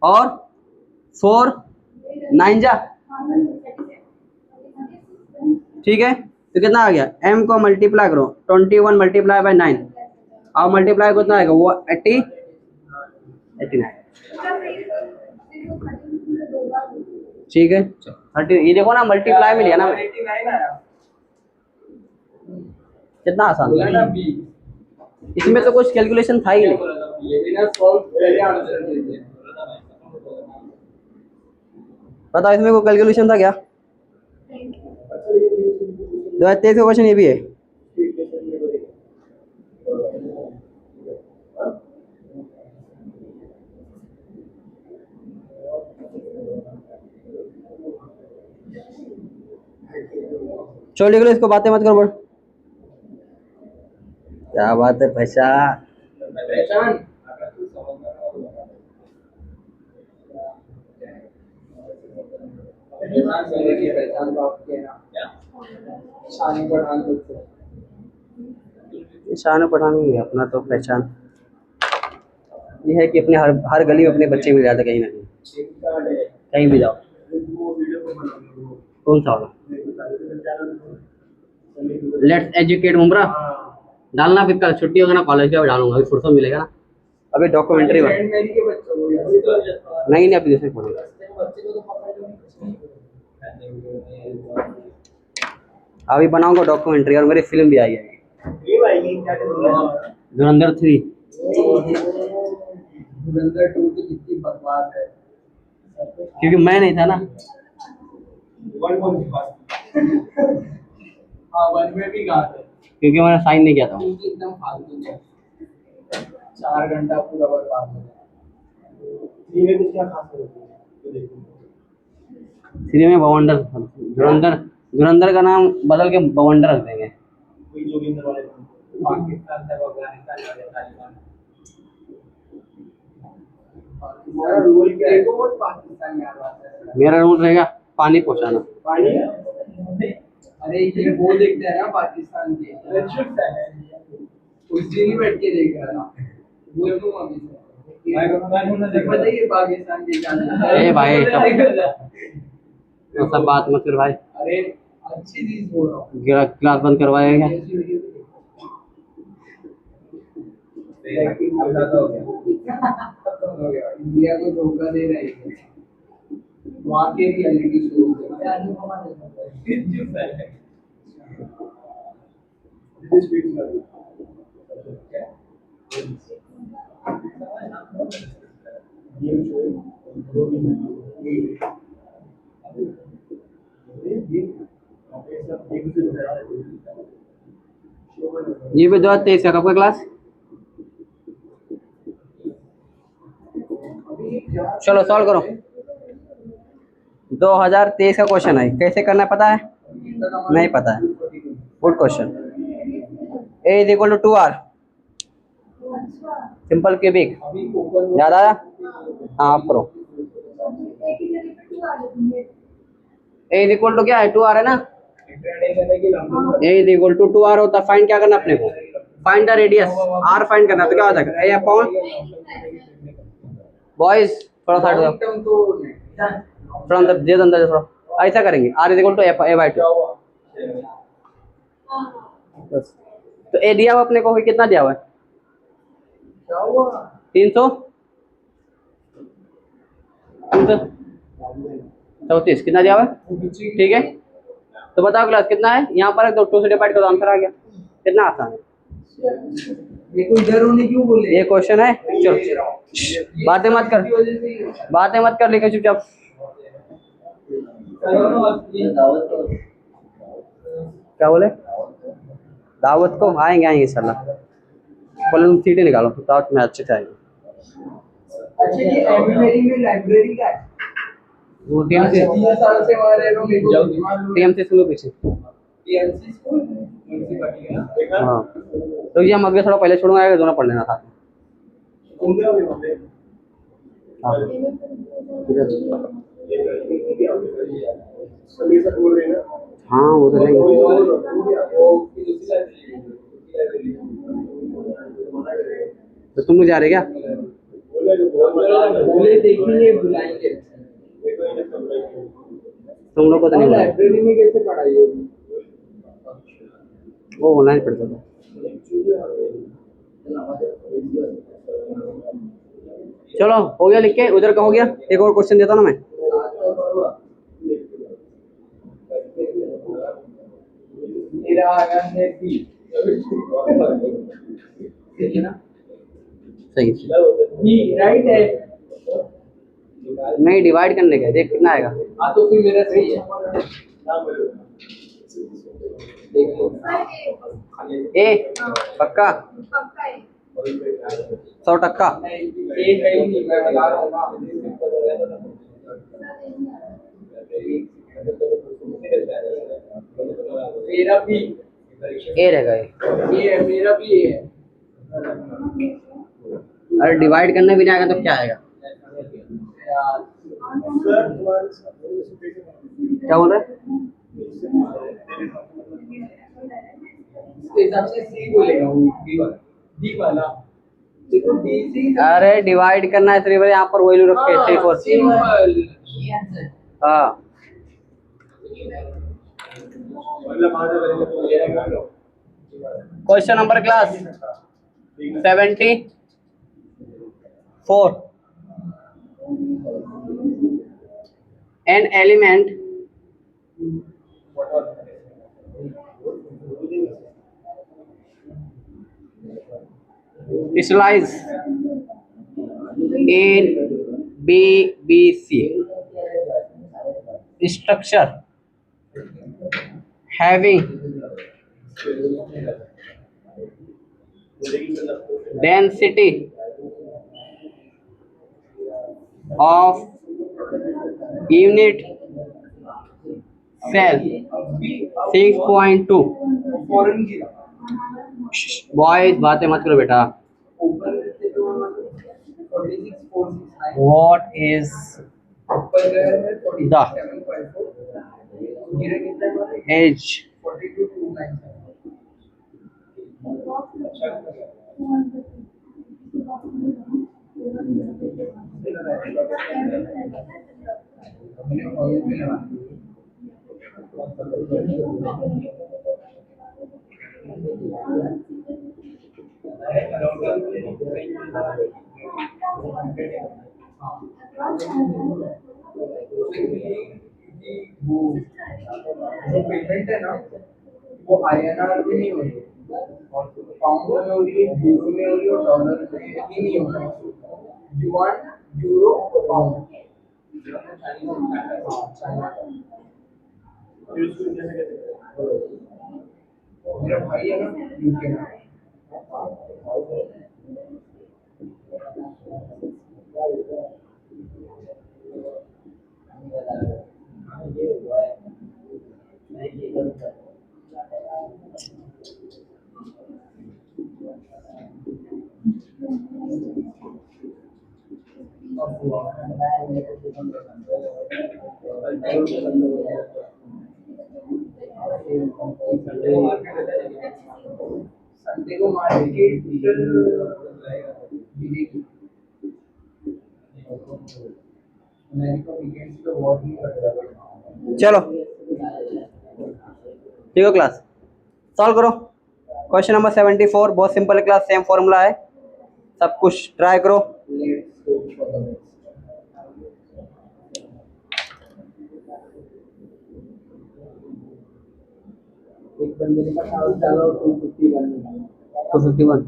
और 4 9 जा, ठीक है। तो कितना आ गया, M को मल्टीप्लाई करो 21 मल्टीप्लाई बाय 9 और मल्टीप्लाई कितना आएगा वो 89, ठीक है। 30, ये देखो ना मल्टीप्लाई में लिया ना मैं, कितना आसान था। इसमें तो कुछ कैलकुलेशन था ही नहीं। बताओ इसमें कोई कैलकुलेशन था क्या? 2023 का क्वेश्चन ये भी है। चलो लिख लो इसको, बातें मत करो बड़। क्या बात है पहचान, शान पठान है अपना तो पहचान ये है कि अपने हर गली में अपने बच्चे मिल जाते कहीं ना कहीं, कहीं भी जाओ। कौन सा वाला, लेट्स एजुकेट मुमरा डालना, फिर कल छुट्टी होगा ना कॉलेज का डालूंगा, अभी फुर्सत मिलेगा ना, अभी डॉक्यूमेंट्री नहीं अभी दूसरे पढ़ूंगा। अभी बनाऊंगा डॉक्यूमेंट्री और मेरी फिल्म भी आई है धुरंधर 3। धुरंधर 2 तो कितनी बकवास है, क्योंकि मैं नहीं था ना। हाँ 1 में भी कहा था, क्योंकि मैंने साइन नहीं किया था। एकदम फालतू है, 4 घंटा पूरा बर्बाद हो गया। कुछ क्या खास है सिनेमा में बवंडर, धुरंधर का नाम बदल के बवंडर रख देंगे। पाकिस्तान से अफगानिस्तान वाले तालिबान, मेरा रोल क्या है, वो पाकिस्तान यार बात है। मेरा रूल रहेगा पानी पहुंचाना। अरे ये वो देखते हैं ना पाकिस्तान के, उस दिन ही बैठ के देख रहा था, बोल दूं अभी से बताइए पाकिस्तान के जाना। ए भाई सब बात मत कर भाई, अरे अच्छी चीज बोल रहा हूँ, क्लास बंद करवाएगा। इंडिया को धोखा दे रहे हैं, वहाँ के रियलिटी शो ये भी 2023 का कब का क्लास? चलो सॉल्व करो। 2023 का क्वेश्चन है, कैसे करना है पता है? नहीं पता है, good question. A is equal to 2r, simple cubic, याद आया? हाँ आप करो। ए इज इक्वल टू क्या है? 2r है ना? ए इज इक्वल टू 2r होता है। फाइंड क्या करना अपने को? Find the radius, r find करना, तो क्या हो जाएगा? ए अपॉन, बॉयज थोड़ा साइड हो, थोड़ा अंदर दे दो, अंदर थोड़ा, ऐसा करेंगे। r is equal to A by 2 बस। तो ए दिया हुआ अपने को, कितना दिया हुआ है? 300 34, कितना दिया हुआ है? ठीक है, तो बताओ क्लास कितना है? यहाँ पर तो 2 से डिवाइड करो, आंसर आ गया। कितना आसान है ये कोई डर होने क्यों बोले? ये क्वेश्चन है। चलो बातें मत कर, बातें मत कर, लेके चुपचाप। क्या बोले? दावत को आएंगे, आएंगे इंशाल्लाह। पहले तुम सीटें निकालो, दावत में अच्छे से आएंगे। अच्छा ये एमएलई में लाइब्रेरी का है? वो टीएमसी, 3 साल से वहां रह रहा हूं, मेरे को टीएमसी स्कूल के पीछे। टीएमसी स्कूल म्युनिसिपैलिटी का। हाँ, तो ये हम अगले थोड़ा पहले छोड़ूंगा, दोनों पढ़ लेना साथ में। हाँ हाँ, वो तो लेंगे। तो तुम मुझे आ रहे क्या? बोले देखेंगे, बुलाएंगे। तुम लोग को तो नहीं बुलाया। लाइब्रेरी में कैसे पढ़ाई होगी? वो ऑनलाइन पढ़ता था। चलो हो गया लिख के, उधर का हो गया। एक और क्वेश्चन देता ना मैं। मेरा आया है बी, ठीक है ना? सही बी राइट है। नहीं, डिवाइड करने का, देख कितना आएगा। हाँ तो फिर मेरा सही है। देख लो ए पक्का, 100%। ये है ही नहीं, मैं बता रहा हूँ ना। मेरा भी ए रहेगा ये। ये है, मेरा भी ये है। अरे डिवाइड करने भी नहीं आएगा तो क्या आएगा? क्या बोल रहे? इसके हिसाब से सी बोलेगा वो, डी वाला देखो, डी सी। अरे डिवाइड करना है सिर्फ, यहाँ पर वैल्यू रख के 3 4। सिंपल। हाँ question number class 74। An element crystallize in BBC structure having density of unit cell 6.2। Foreign गिरा बॉयज बातें मत करो बेटा। ऊपर से तो 46 469 What is ऊपर गया है the 4754 गिरा कितना है? age 42 297। वो जो पेमेंट है ना, वो INR में नहीं हो रही है, पाउंड में हो रही है, यूरो में हो रही है और डॉलर में ही नहीं हो रही है। युआन, यूरो और पाउंड। मेरा भाई है ना यूके में। संडे को मार्केट अमेरिका वीकेंड्स पे वॉर नहीं करता है। चलो ठीक है क्लास, सॉल्व करो। क्वेश्चन नंबर 74 बहुत सिंपल है क्लास, सेम फॉर्मूला है, सब कुछ ट्राई करो। Let's go for the next. एक बंदे ने 50 डाला और 251 निकाला। 251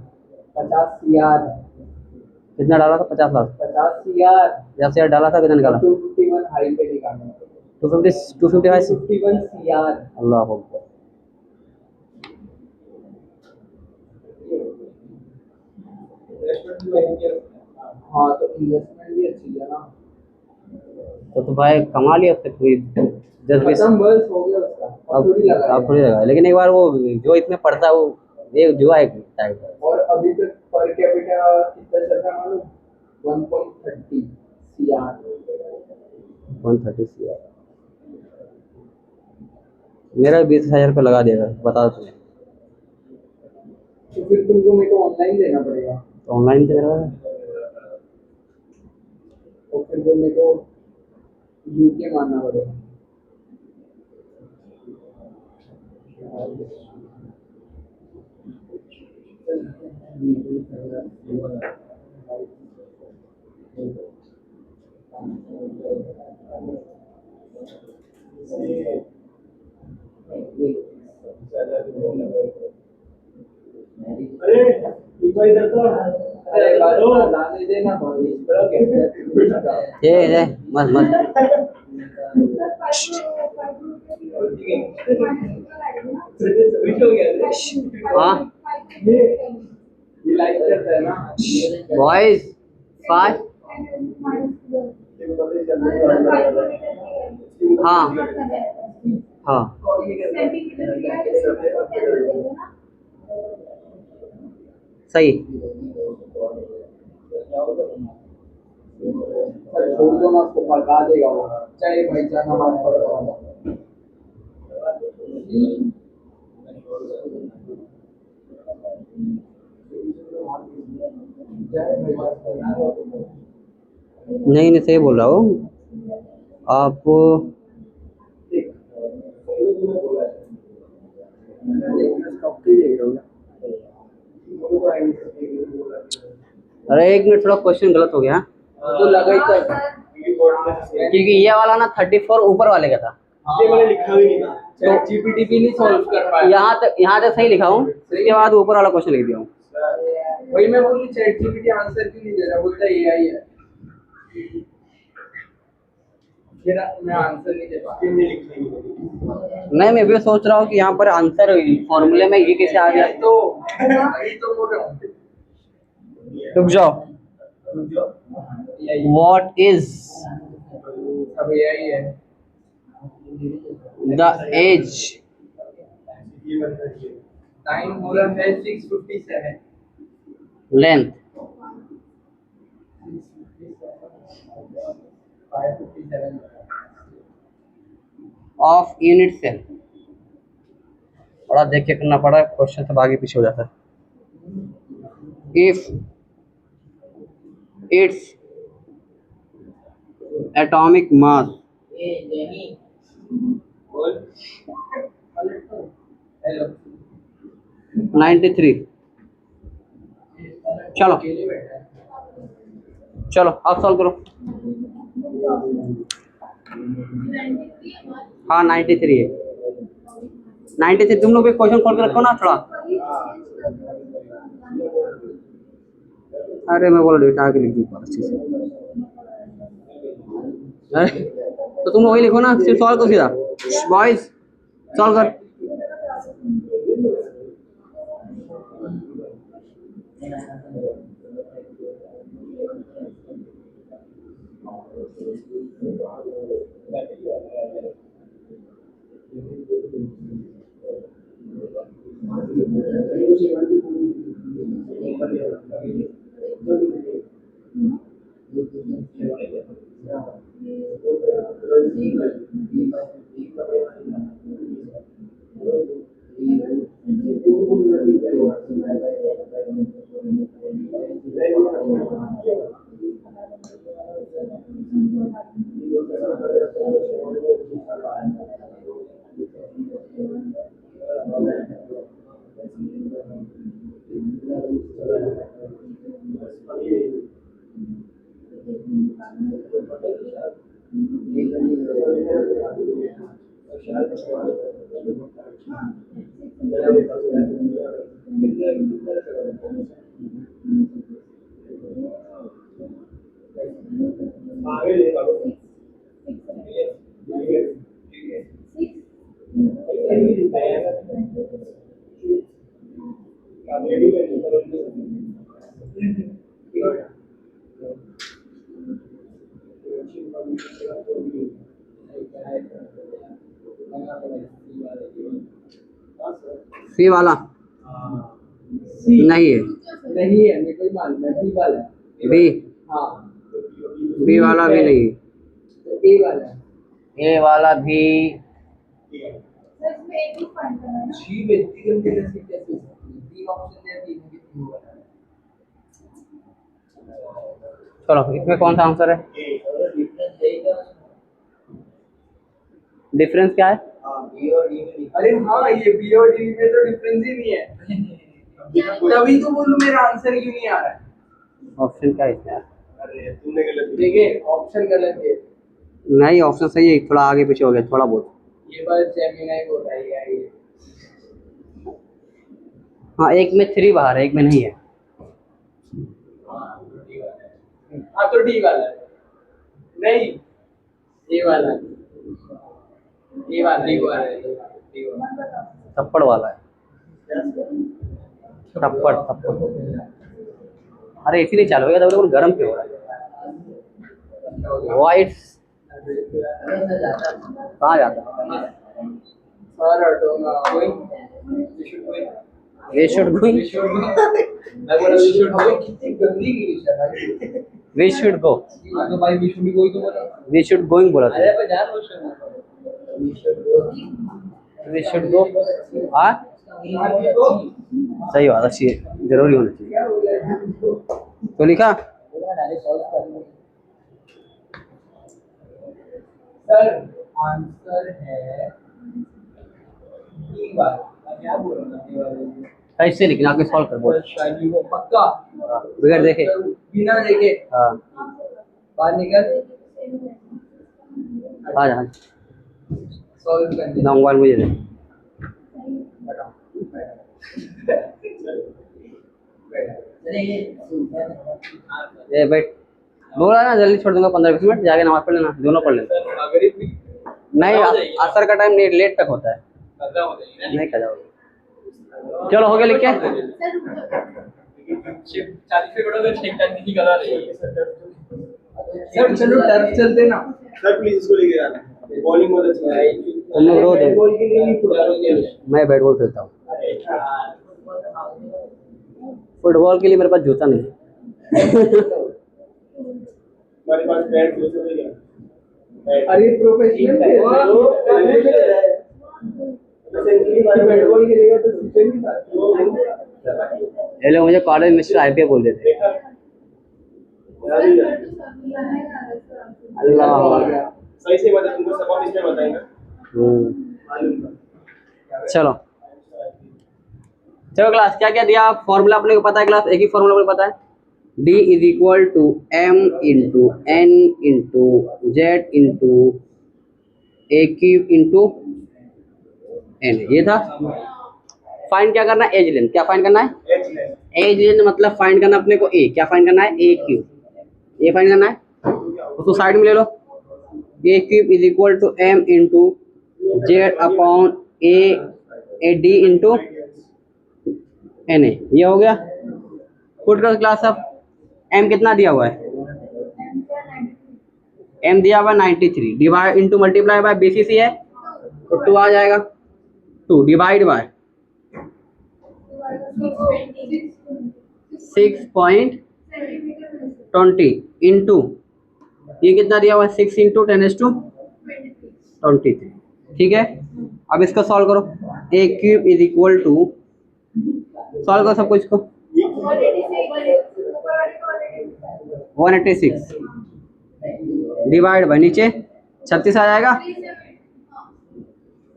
50 सीआर कितना डाला था? 50 लाख। 50 सीआर 50 यार डाला था, कितना निकाला? 251 हाई पे निकाला। 250 है। 251 सीआर। अल्लाह अकबर। हाँ तो इन्वेस्टमेंट भी अच्छी है ना। तो भाई कमा लिया उससे कोई 10-20। खत्म बस हो गया उसका। अब थोड़ी लगा अब थोड़ी लगा, लेकिन एक बार वो जो इसमें पड़ता है वो ये जुआ है टाइप का। और अभी तक पर कैपिटा कितना चल रहा है मालूम? 1.30 सीआर। 130 CR। मेरा 20,000 रुपये लगा देगा, बता दो तुम्हें। तो फिर तुमको मेरे को ऑनलाइन देना पड़ेगा। तो ऑनलाइन दे रहा है। और फिर वो मेरे को यूके मानना पड़ेगा। अरे एक बार इधर तो अरे बात लाने देना भाई। ये मत मत। हाँ ये लाइक करता है ना। बॉयज 5। हाँ हाँ सही। छोड़ दो ना उसको, भगा देगा वो। चले भाई जा नमाज पढ़ रहा नहीं नहीं सही बोल रहा हूँ आप। अरे एक मिनट, थोड़ा क्वेश्चन गलत हो गया तो लगा ही था। क्योंकि ये वाला ना 34 ऊपर वाले का था। इसलिए मैंने लिखा भी नहीं था। चैट जीपीटी भी नहीं सॉल्व कर पाया। यहाँ तक सही लिखा हूँ, उसके बाद ऊपर वाला क्वेश्चन लिख दिया हूँ। वही मैं बोली चैट जीपीटी आंसर क्यों नहीं दे रहा, बोलता है एआई है। फिर मैं आंसर नहीं दे पा इसलिए मैंने लिखा ही नहीं। नहीं, मैं भी सोच रहा हूँ कि यहाँ पर आंसर फॉर्मूले में ये कैसे आ गया। तो बोल रहा हूँ। रुक जाओ। व्हाट इज अब एआई है। द एज टाइम बोला है 6:57। Length 5:57 of unit cell. बड़ा देख के करना पड़ा, क्वेश्चन सब आगे पीछे हो जाता है। If its atomic mass 93। चलो चलो अब सॉल्व करो। हाँ 93 है। 93 तुम लोग भी क्वेश्चन खोल के रखो ना थोड़ा। अरे मैं बोल रहा आगे लिख दी अच्छे से। अरे तो तुम लोग वही लिखो ना, सिर्फ सॉल्व करो सीधा। बॉयज सॉल्व कर। आगे लेगा सी वाला सी नहीं है, नहीं है, मेरे को ही मालूम है, बी वाला है। बी हाँ बी वाला भी नहीं है, तो ए वाला है। ए वाला भी। जी व्यक्तिगत कैसे कैसे हो सकती है? तीन ऑप्शन दिया, तीन में तीन वाला है। चलो इसमें कौन सा आंसर है? डिफरेंस क्या है? अरे हाँ, ये बी और डी में तो डिफरेंस ही नहीं है। तभी तो बोलूं मेरा आंसर क्यों नहीं आ रहा है। ऑप्शन क्या है इसमें यार? अरे तुमने गलत देखिए ऑप्शन गलत है। नहीं, ऑप्शन सही है, थोड़ा आगे पीछे हो गया, थोड़ा बहुत। ये बात जेमिनाई बोल रहा है यार ये। हाँ, एक में 3 बाहर है, एक में नहीं है। हाँ तो डी वाला है। नहीं, ए वाला है। ए वाला डी वाला है, डी वाला। थप्पड़ वाला है, थप्पड़ थप्पड़। अरे इसीलिए चालू हो गया, तो गर्म क्यों हो रहा है? वाइट कहाँ जाता? सर हटोगा going, we should going, we should going, we should going. मैं बोला वी शुड गोइंग, कितनी गंदी इंग्लिश है भाई। वी शुड गो, तो भाई वी शुड गोइंग तो बोला। वी शुड गोइंग बोला अरे था। पर जान we should we should go. हाँ सही बात, अच्छी है, जरूरी होना चाहिए। तो लिखा सर आंसर है डी वाला। क्या बोल रहा हूँ? कैसे लिखना, आगे सॉल्व कर बोल। शायद वो पक्का बगैर देखे। बिना देखे हाँ बाहर निकल, आ जा, सॉल्व कर दे। ना मोबाइल मुझे दे। ए बैठ, बोला ना जल्दी छोड़ दूंगा, 15-20 मिनट जाके नमाज पढ़ लेना, दोनों पढ़ लेना। नहीं, असर का टाइम लेट तक होता है, नहीं खा जाओगे। चलो हो गया लिख के। सर चलो टर्फ चलते ना। सर प्लीज इसको लेके जाना, बॉलिंग बहुत अच्छी है। तुम लोग रो दे, बॉल के लिए नहीं फुटबॉल। मैं बैट बॉल खेलता हूँ। फुटबॉल के लिए मेरे पास जूता नहीं है। हमारे पास बैट दो सौ है। अरे प्रोफेशनल है वो, सेंचुरी मार बैट बॉल खेलेगा तो सेंचुरी मार। ये लोग मुझे कॉलेज मिस्टर आईपीएल बोल देते। अल्लाह सही से बता, तुमको सब इसमें बताएंगे मालूम था। चलो चलो क्लास, क्या क्या दिया फॉर्मूला अपने को पता है क्लास? एक ही फॉर्मूला अपने को पता है, D is equal to M into N into Z into A cube into N, ये था। फाइंड क्या करना है? As length. क्या फाइंड करना है? एज लेंथ मतलब फाइंड करना अपने को A, क्या फाइंड करना है? A क्यूब, ये फाइंड करना है। उसको साइड में ले लो। A cube is equal to M into Z upon A D into N A, ये हो गया। पुट कर क्लास। अब एम कितना दिया हुआ है? एम दिया हुआ है 93, divide into multiply by BCC है तो 2 आ जाएगा। 2 डिवाइड बाय 6.20 इंटू ये कितना दिया हुआ है 6 इंटू 10⁻23। ठीक है, अब इसको सॉल्व करो। A cube is equal to, solve करो सबको इसको। 186 डिवाइड बाई नीचे 36 आ जाएगा,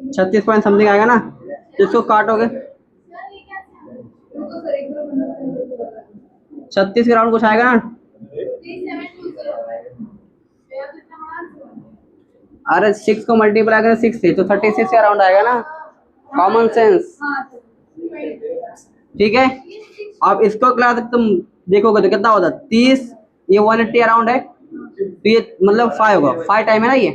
36 पॉइंट समथिंग आएगा ना, तो इसको काटोगे 36 के राउंड कुछ आएगा ना। अरे 6 को मल्टीप्लाई करें 6 से तो 36 के राउंड आएगा ना, कॉमन सेंस। ठीक है, अब इसको क्लास तुम देखोगे तो कितना होता है 30, ये 180 अराउंड है, तो ये मतलब 5 होगा, 5 टाइम है ना ये।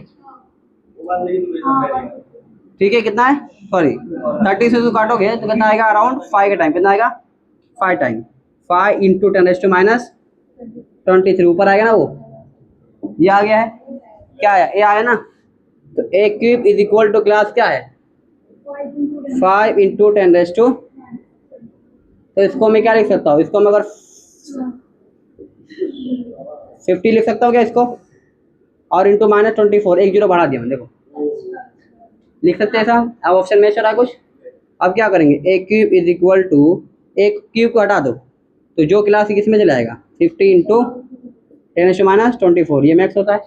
ठीक है, कितना है, सॉरी 30 से जो काटोगे तो कितना आएगा अराउंड 5 का टाइम, कितना आएगा 5 टाइम, 5 इंटू 10⁻23 ऊपर आएगा ना वो, ये आ गया है, क्या आया, ये आया ना। तो a cube is equal to class क्या है 5 इंटू 10⁻, तो इसको मैं क्या लिख सकता हूँ, इसको मैं अगर 50 लिख सकता हूँ क्या इसको, और इंटू -24, एक जीरो बढ़ा दिया मैंने, देखो लिख सकते हैं ऐसा। अब ऑप्शन में चला कुछ, अब क्या करेंगे, ए क्यूब इज इक्वल टू, एक क्यूब को हटा दो तो जो क्लास किस में चला जाएगा 50 इंटू 10⁻24, ये मैक्स होता है,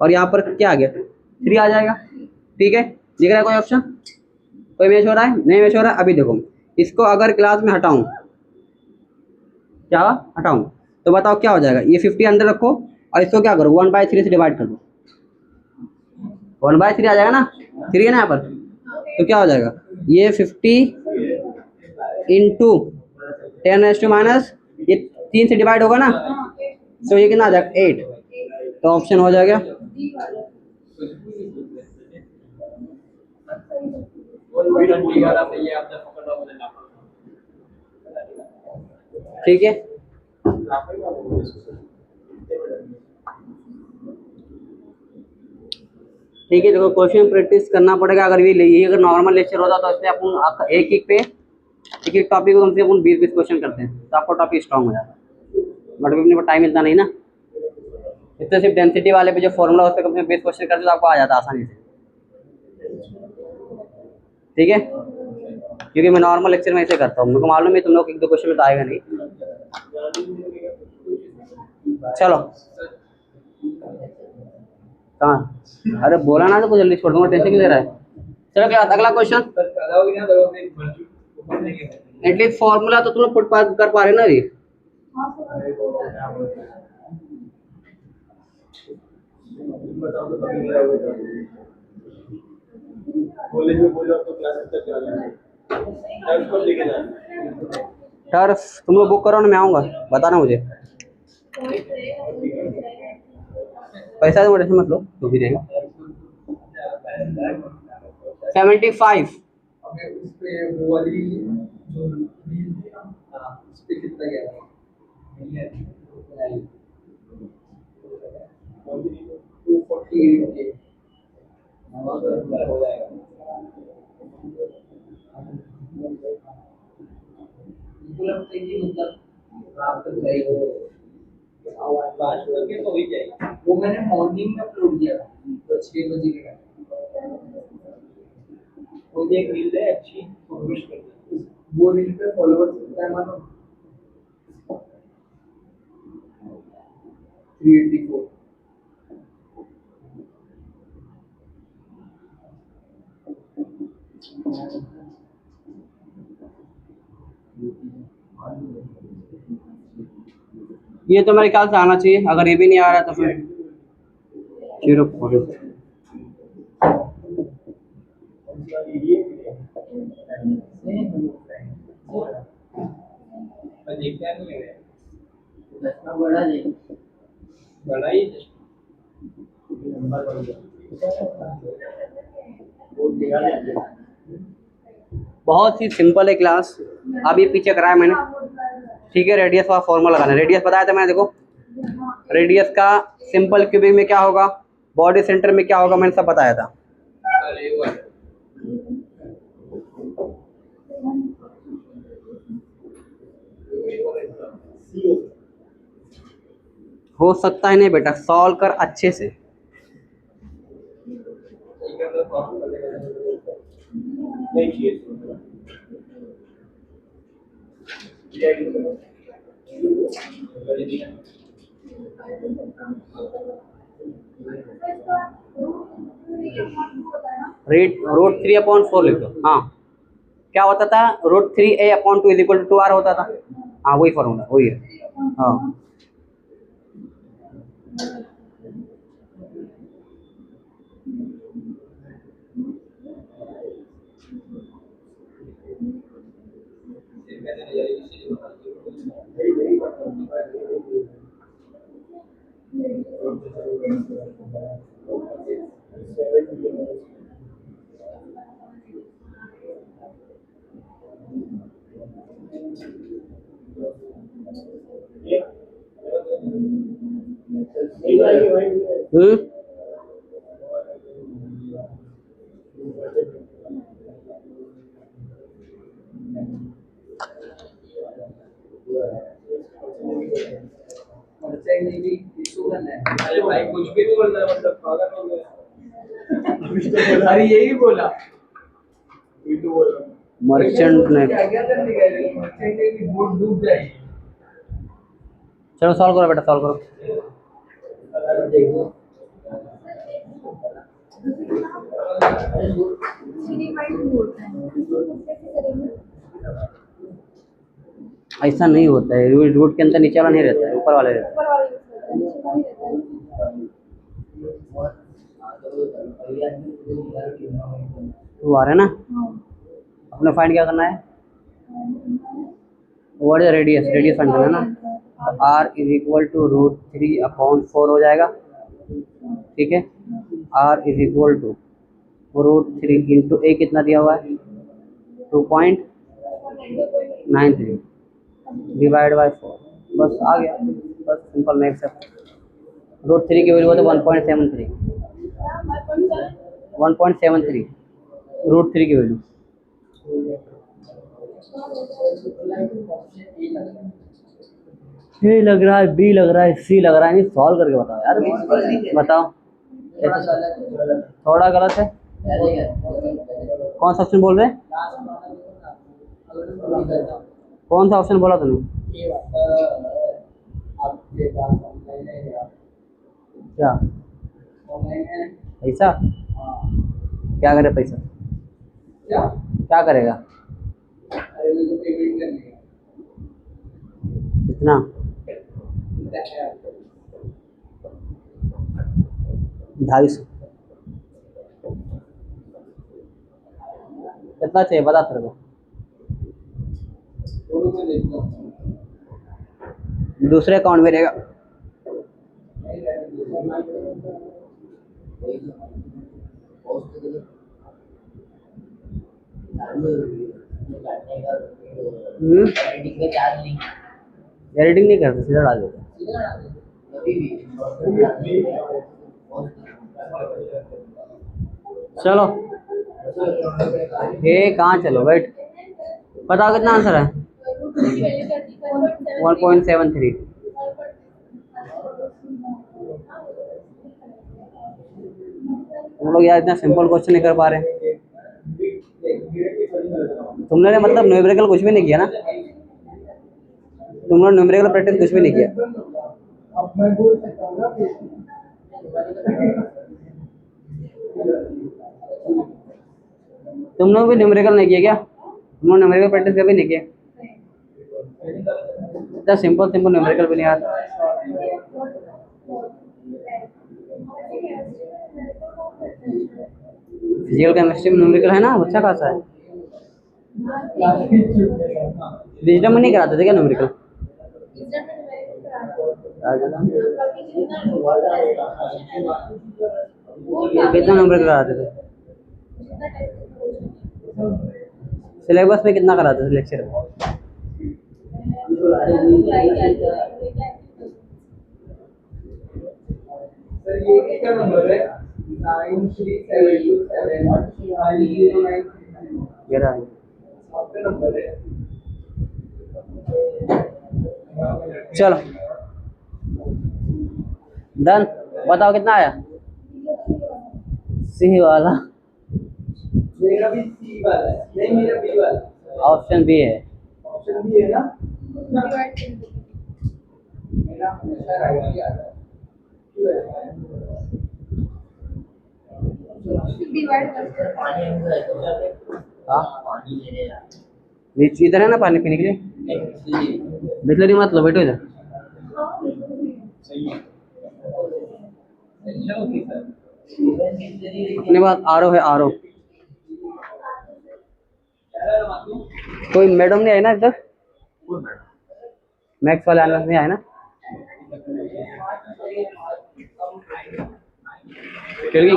और यहाँ पर क्या आ गया 3 आ जाएगा। ठीक है, दिख रहा है कोई ऑप्शन, कोई मैच हो रहा है, नहीं मैच हो रहा है। अभी देखो इसको अगर क्लास में हटाऊं, क्या हटाऊं तो बताओ क्या हो जाएगा, ये 50 अंदर रखो और इसको क्या करो 1/3 से डिवाइड कर दो, 1/3 आ जाएगा ना, 3 है ना यहाँ पर, तो क्या हो जाएगा ये 50 इंटू 10⁻, ये 3 से डिवाइड होगा ना, तो ये कितना आ जाएगा 8, तो ऑप्शन हो जाएगा। ठीक है, ठीक है, देखो क्वेश्चन प्रैक्टिस करना पड़ेगा। अगर ये अगर नॉर्मल लेक्चर होता तो इसमें अपन एक एक टॉपिक को कम से कम 20 क्वेश्चन करते हैं तो आपको टॉपिक स्ट्रॉन्ग हो जाता है, बट अपने पास टाइम इतना नहीं ना, इसमें सिर्फ डेंसिटी वाले पे जो फॉर्मूला उस पर कम से कम 20 क्वेश्चन करते तो आपको आ जाता आसानी से। ठीक है, क्योंकि मैं नॉर्मल लेक्चर में ऐसे करता हूँ, मेरे को मालूम है तुम लोग 1-2 क्वेश्चन में तो आएगा नहीं। चलो कहाँ, अरे बोला ना तो कुछ जल्दी छोड़ दूंगा, टेंशन क्यों ले रहा है। चलो क्लास अगला क्वेश्चन, एटलीस्ट फॉर्मूला तो तुम लोग पुट कर पा रहे ना ये। कॉलेज में बोलो तो क्लासेस तक जाना है, टर्फ कब लेके जाना है, टर्फ तुम लोग बुक करो ना, मैं आऊँगा, बताना मुझे, पैसा तो टेंशन मत लो, तो भी रहेगा 75। अबे उस पे वो वाली जो रील थी ना, उस पे कितना गया था, 248 के हो जाएगा। मुझे लगता है कि मतलब रात तक जाएगा, आवाज करके तो ही जाएगी। वो मैंने मॉर्निंग में अपलोड किया था, तो 6 बजे के टाइम वो एक रील है अच्छी, पुश कर दो, वो रील पे फॉलोअर्स कितना है मानो 384। ये तो मेरे ख्याल से आना चाहिए, अगर ये भी नहीं आ रहा तो फिर 0 बड़ा ही बहुत ही सिंपल है क्लास, अब ये पीछे कराया मैंने। ठीक है, रेडियस का फॉर्मूला लगाना, रेडियस बताया था मैंने, देखो रेडियस का सिंपल क्यूबिक में क्या होगा, बॉडी सेंटर में क्या होगा, मैंने सब बताया था। सी हो सकता हो सकता है नहीं बेटा, सॉल्व कर अच्छे से। नहीं चाहिए रूट 3/4 लिख दो। हाँ, क्या होता था, रूट 3a/2 होता था। हाँ वही फॉर्मूला वही है। हाँ हम्म अरे भाई कुछ भी बोल रहा है, मतलब पागल हो गया। अरे यही बोला। मर्चेंट ने। क्या क्या करने गए? मर्चेंट ने की बोट डूब जाएगी। चलो सॉल्व करो बेटा, सॉल्व करो। ऐसा नहीं होता है, रूट के अंदर नीचे वाला नहीं रहता है, ऊपर वाला रहता है। वो आ रहा है ना, अपने फाइंड क्या करना है, what is radius, radius find करना है ना। r=√3/4 हो जाएगा, ठीक है। r=√3 इंटू a कितना दिया हुआ है, 2.93 डिवाइड बाय 4, बस आ गया, बस सिंपल नेक्स्ट है। √3 की वैल्यू होता है 1.73, 1.73 √3 की वैल्यू। ए लग रहा है, बी लग रहा है, सी लग रहा है, नहीं सॉल्व करके बताओ यार, बताओ। थोड़ा गलत है, कौन सा ऑप्शन बोल रहे हैं, कौन सा ऑप्शन बोला तुमने, क्या पैसा, क्या करे पैसा, क्या करेगा, कितना, 250, कितना चाहिए बता तेरे को, दूसरे अकाउंट में रहेगा। एडिटिंग नहीं करते, सीधा डाल देते। चलो ये कहाँ, चलो वेट, बताओ कितना आंसर है, 1.73। तुम लोग यार इतना सिंपल क्वेश्चन नहीं कर पा रहे, तुमने मतलब न्यूमेरिकल कुछ भी नहीं किया ना, तुम लोग न्यूमेरिकल प्रैक्टिस कुछ भी नहीं किया। अब मैं बोल सकता हूँ ना फिर। तुम लोग भी न्यूमेरिकल नहीं किया क्या, तुम लोग न्यूमेरिकल प्रैक्टिस कभी नहीं किया, इतना सिंपल सिंपल न्यूमेरिकल भी नहीं आता। फिजिकल केमिस्ट्री में न्यूमेरिकल है ना, अच्छा खासा है। डिजिटल में नहीं कराते थे क्या न्यूमेरिकल, कितना न्यूमेरिकल कराते थे, सिलेबस में कितना कराते थे लेक्चर में, सर ये किसका नंबर है, 93727909। मेरा आपका नंबर है। चलो डन। बताओ कितना आया सी वाला। मेरा भी सी वाला है, नहीं मेरा बी वाला। ऑप्शन बी है। ऑप्शन बी है ना? मेरा हमेशा राइट ही आता है। क्यों ऐसा है? हाँ नीचे इधर है ना पानी पीने के लिए। बिस्लरी मत लो, बैठो इधर। अपने पास आर ओ है, आर ओ। कोई मैडम नहीं आई ना इधर? मैक्स वाले आने नहीं आए ना? खिड़की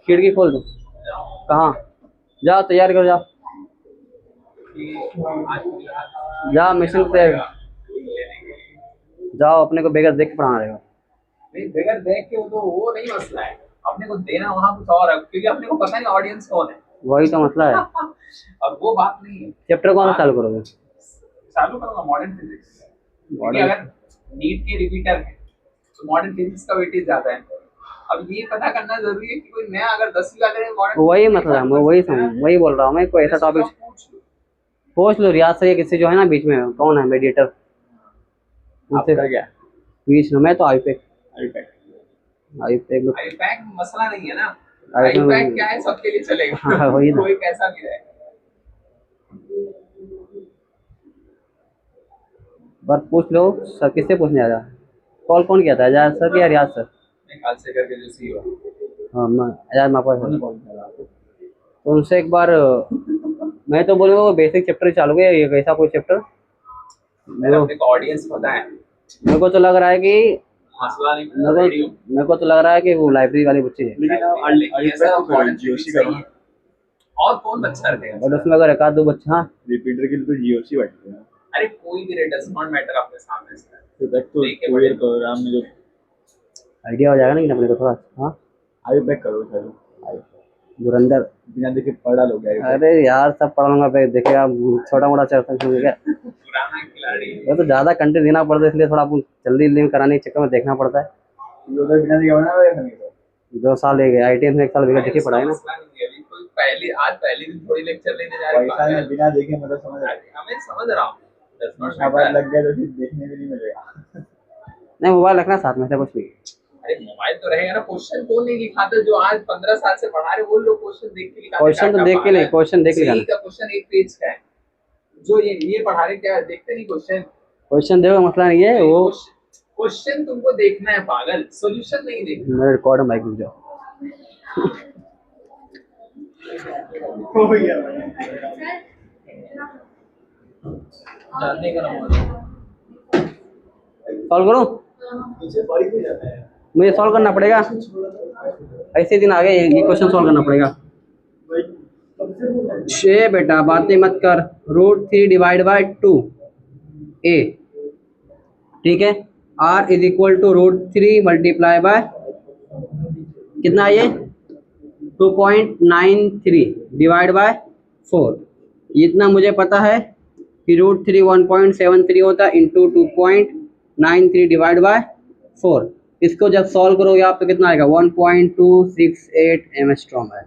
खिड़की खोल दो। कहाँ? जाओ तैयार करो, जाओ जाओ मिशन पे जाओ। अपने को बेगर देख के पढ़ाना रहेगा। नहीं बगैर देख के वो नहीं मसला है, अपने को देना वहाँ कुछ और है, क्योंकि अपने को पता नहीं ऑडियंस कौन है। वही तो मसला है। अब वो बात नहीं है। चैप्टर कौन सा चालू करोगे? चालू करूंगा मॉडर्न फिजिक्स, क्योंकि अगर नीट के रिपीटर है तो मॉडर्न फिजिक्स का वेटेज ज्यादा है। अब ये पता करना जरूरी है कि कोई नया अगर 10वीं वाले ने मॉडर्न, वही मतलब है, मैं वही बोल रहा हूँ। मैं कोई ऐसा टॉपिक पूछ लो रियाज से, किससे जो है ना बीच में कौन है मेडिएटर, आपका क्या? बीच में मैं तो आईपैक आईपैक मसला नहीं है ना। आईपैक आईपैक क्या है, सबके लिए चलेगा। हाँ, वही ना। कोई कैसा भी रहे। बस पूछ लो सर, किससे पूछने आया? कॉल कौन किया था, आजाद सर या रियाज सर? निकाल से करके जो सी हो। हाँ मैं आजाद मापा सर। तो उनसे एक बार मैं तो बोलूँगा वो बेसिक चैप्टर चालू है, ये कैसा कोई चैप्टर मेरे अपने को ऑडियंस पता है, मेरे को तो लग रहा है कि मसला नहीं। मेरे को तो लग रहा है कि वो लाइब्रेरी वाली बच्ची है। लेकिन ऐसा तो मॉडर्न जीओसी फिजिक्स करो है। और कौन बच्चा रखेगा? बट उसमें अगर एक आध दो बच्चा, हाँ रिपीटर के लिए तो जीओसी बैठते हैं। अरे कोई भी रेट डज नॉट मैटर अपने सामने से। तो तक तो कोरियर प्रोग्राम में जो आइडिया हो जाएगा ना कि अपने को थोड़ा। हाँ आई पैक करो चलो, धुरंधर बिना देखे पढ़ा लो क्या? अरे यार सब पढ़ लूंगा, देखेगा छोटा मोटा चैप्टर क्या। पुराना खिलाड़ी। वो तो ज्यादा कंटेंट देना पड़ता है, इसलिए थोड़ा जल्दी जल्दी कराने के चक्कर में देखना पड़ता है। ये उधर बिना देखे बना रहे हैं। 2 साल ले गए आईटीएम में, 1 साल बिगड़ देखी पढ़ाई ना। मसला नहीं है, अभी कोई पहले दिन थोड़ी लेक्चर लेने जा रहे पैसा नहीं, बिना देखे मतलब समझ रहे हैं। हमें समझ रहा हूँ। Does not शाबाश matter। लग गया तो फिर देखने भी नहीं मिलेगा। नहीं मोबाइल रखना साथ में से कुछ नहीं। अरे मोबाइल तो रहेगा ना। क्वेश्चन कौन नहीं लिखाता? जो आज 15 साल से पढ़ा रहे वो लोग क्वेश्चन देख के लिखाते। क्वेश्चन तो देख के नहीं, क्वेश्चन देख लिखाना। का क्वेश्चन 1 पेज का है, जो ये पढ़ा रहे क्या देखते नहीं क्वेश्चन। क्वेश्चन देखो मसला नहीं है वो। क्वेश्चन तुमको देखना है पागल, सॉल्यूशन नहीं देखना। मेरे रिकॉर्ड में माइक रुक जाओ। हो गया जानने का ना सॉल्व करो, पीछे बारिश में जाता है। मुझे सॉल्व करना पड़ेगा। ऐसे दिन आ गए, ये क्वेश्चन सॉल्व करना पड़ेगा। छे बेटा बातें मत कर। √3 डिवाइड बाय 2 a, ठीक है। r is equal to √3 multiply by कितना ये 2.93 डिवाइड बाय 4। इतना मुझे पता है कि √3 1.73 होता है इंटू 2.93 डिवाइड बाय 4। इसको जब सॉल्व करोगे आप तो कितना आएगा 1.268 एंगस्ट्रॉम है,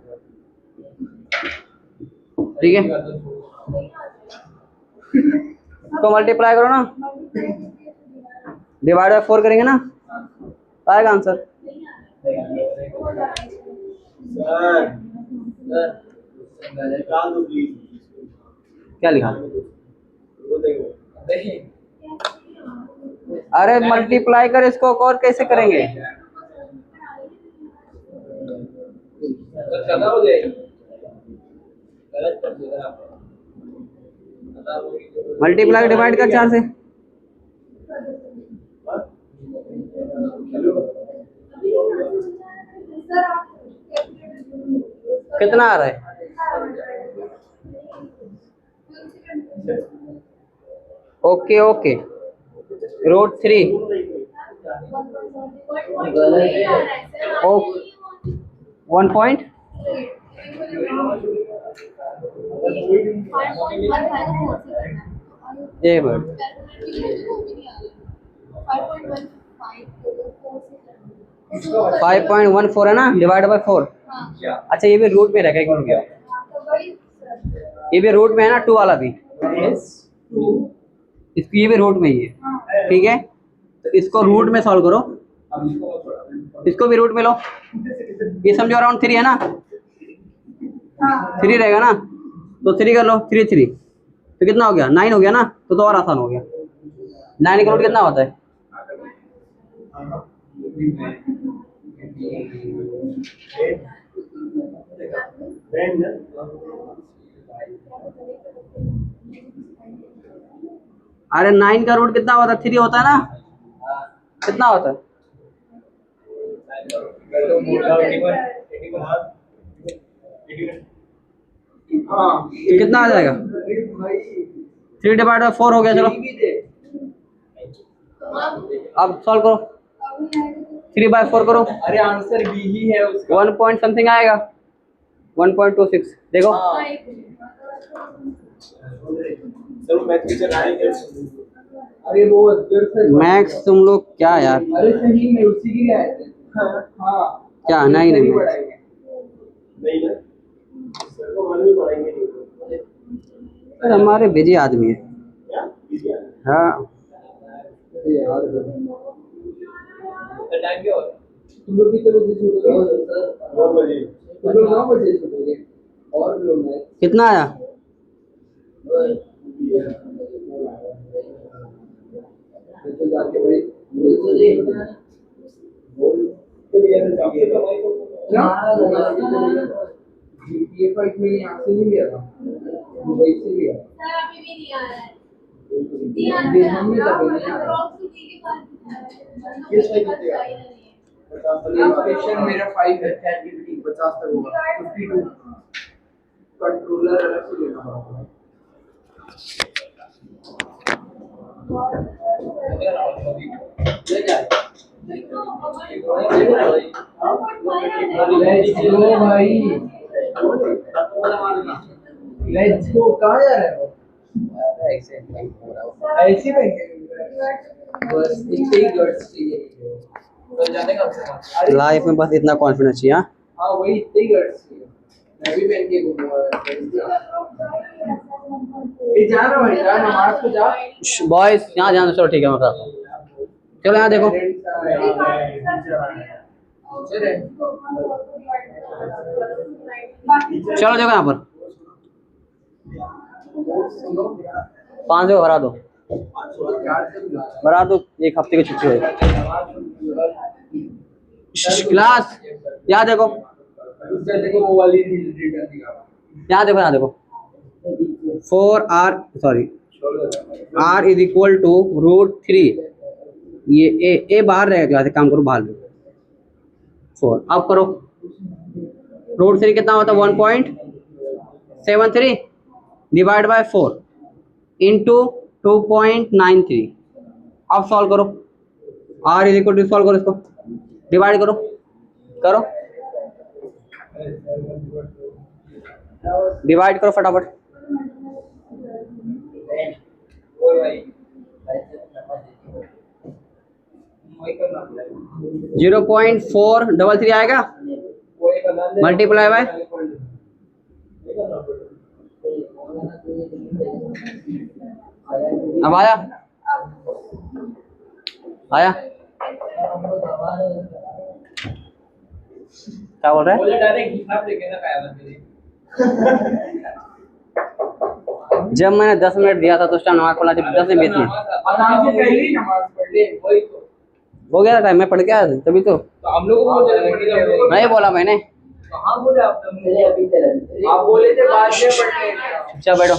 ठीक है। इसको मल्टीप्लाई करो ना, डिवाइड बाय 4 करेंगे ना, आएगा आंसर। निकाल दो प्लीज। क्या लिखा? अरे मल्टीप्लाई कर इसको, और कैसे करेंगे? गलत हो जाएगी, गलत कर देगा। मल्टीप्लाई डिवाइड कर 4 से। कितना आ रहा है? ओके ओके √3 1 पॉइंट एक मिनट 5.14 है ना, डिवाइड बाय 4। क्या अच्छा ये भी रूट में रहेगा, क्यों गया ये भी रूट में है ना, 2 वाला भी, इसकी ये भी रूट में ही है, ठीक है। तो इसको रूट में सॉल्व करो, अब इसको मत छोड़ा। इसको भी रूट में लो। ये समझो अराउंड 3 है ना, 3 रहेगा ना, तो 3 कर लो, 3 3 तो कितना हो गया, 9 हो गया ना, तो और आसान हो गया। 9 का रूट कितना होता है? अरे 9 का रूट कितना होता है? 3 होता है ना, कितना होता है? हाँ तो कितना आ जाएगा? अरे भाई 3 डिवाइड बाय 4 हो गया। चलो यही भी दे। अब सॉल्व करो, 3 बाय 4 करो, अरे आंसर बी ही है उसका। 1 पॉइंट समथिंग आएगा, 1.26 देखो। हाँ सर वो मैथ टीचर आएंगे। अरे वो फिर से मैक्स तुम लोग क्या यार, अरे सही में उसी के लिए आए थे। हाँ क्या? नहीं नहीं नहीं। बढ़ाएंगे। नहीं ना, सर को मालूम ही पढ़ाएंगे नहीं। सर हमारे बिजी आदमी है। क्या इजी है? हाँ अरे यार टाइम क्या हो रहा है? तुम लोग कितने बजे छूटोगे? 9 बजे। तुम लोग 9 बजे छूटोगे और लोग हैं कितना आया? तो जाके भाई बोल क्या ये 5 में यहाँ से नहीं लिया था, दुबई से लिया। हमने तब नहीं आया। स्टेशन मेरा 5 है, चैट जीपीटी 50 तक होगा, 52 कंट्रोलर अलग से लेना पड़ेगा। ले जाए लेट्स गो भाई, लेट्स गो। कहाँ जा रहे हो? ऐसे में बस इतने ही गट्स चाहिए तो जाने का अरे लाइफ में बस इतना कॉन्फिडेंस चाहिए। हाँ हाँ वही इतने ही गट्स चाहिए। मैं भी पहन के घूमूंगा। ये जा रहा भाई, जा नमाज को जा। बॉयज यहाँ ध्यान दो, चलो ठीक है मैं बताता हूँ। चलो यहाँ देखो, चलो देखो यहाँ पर 500 भरा दो, भरा दो, 1 हफ्ते की छुट्टी हो। क्लास यहाँ देखो, वो वाली रिटर्न दिखा। यहाँ देखो, यहाँ देखो 4r r is equal to √3। ये ए बाहर रहेगा क्लास, एक काम करो बाहर लो 4। अब करो, √3 कितना होता है? 1.73 डिवाइड बाय 4 इंटू 2.93। अब सॉल्व करो, r is equal to, solve करो, इसको डिवाइड करो, करो डिवाइड करो फटाफट। 0.433 आएगा, मल्टीप्लाई बाय अब आया, आया क्या बोल रहे हैं? डायरेक्ट हिसाब लेके ना खाया बंदे। जब मैंने 10 मिनट दिया था तो उस टाइम नमाज पढ़ा, जब 10 से 20 मिनट आराम से पहले ही नमाज पढ़ ले। वही तो हो गया था टाइम, मैं पढ़ के आया था तभी तो। हम लोगों को नहीं बोला मैंने, कहाँ बोले आपने? आप बोले थे बाद में पढ़ ले। चुपचाप बैठो।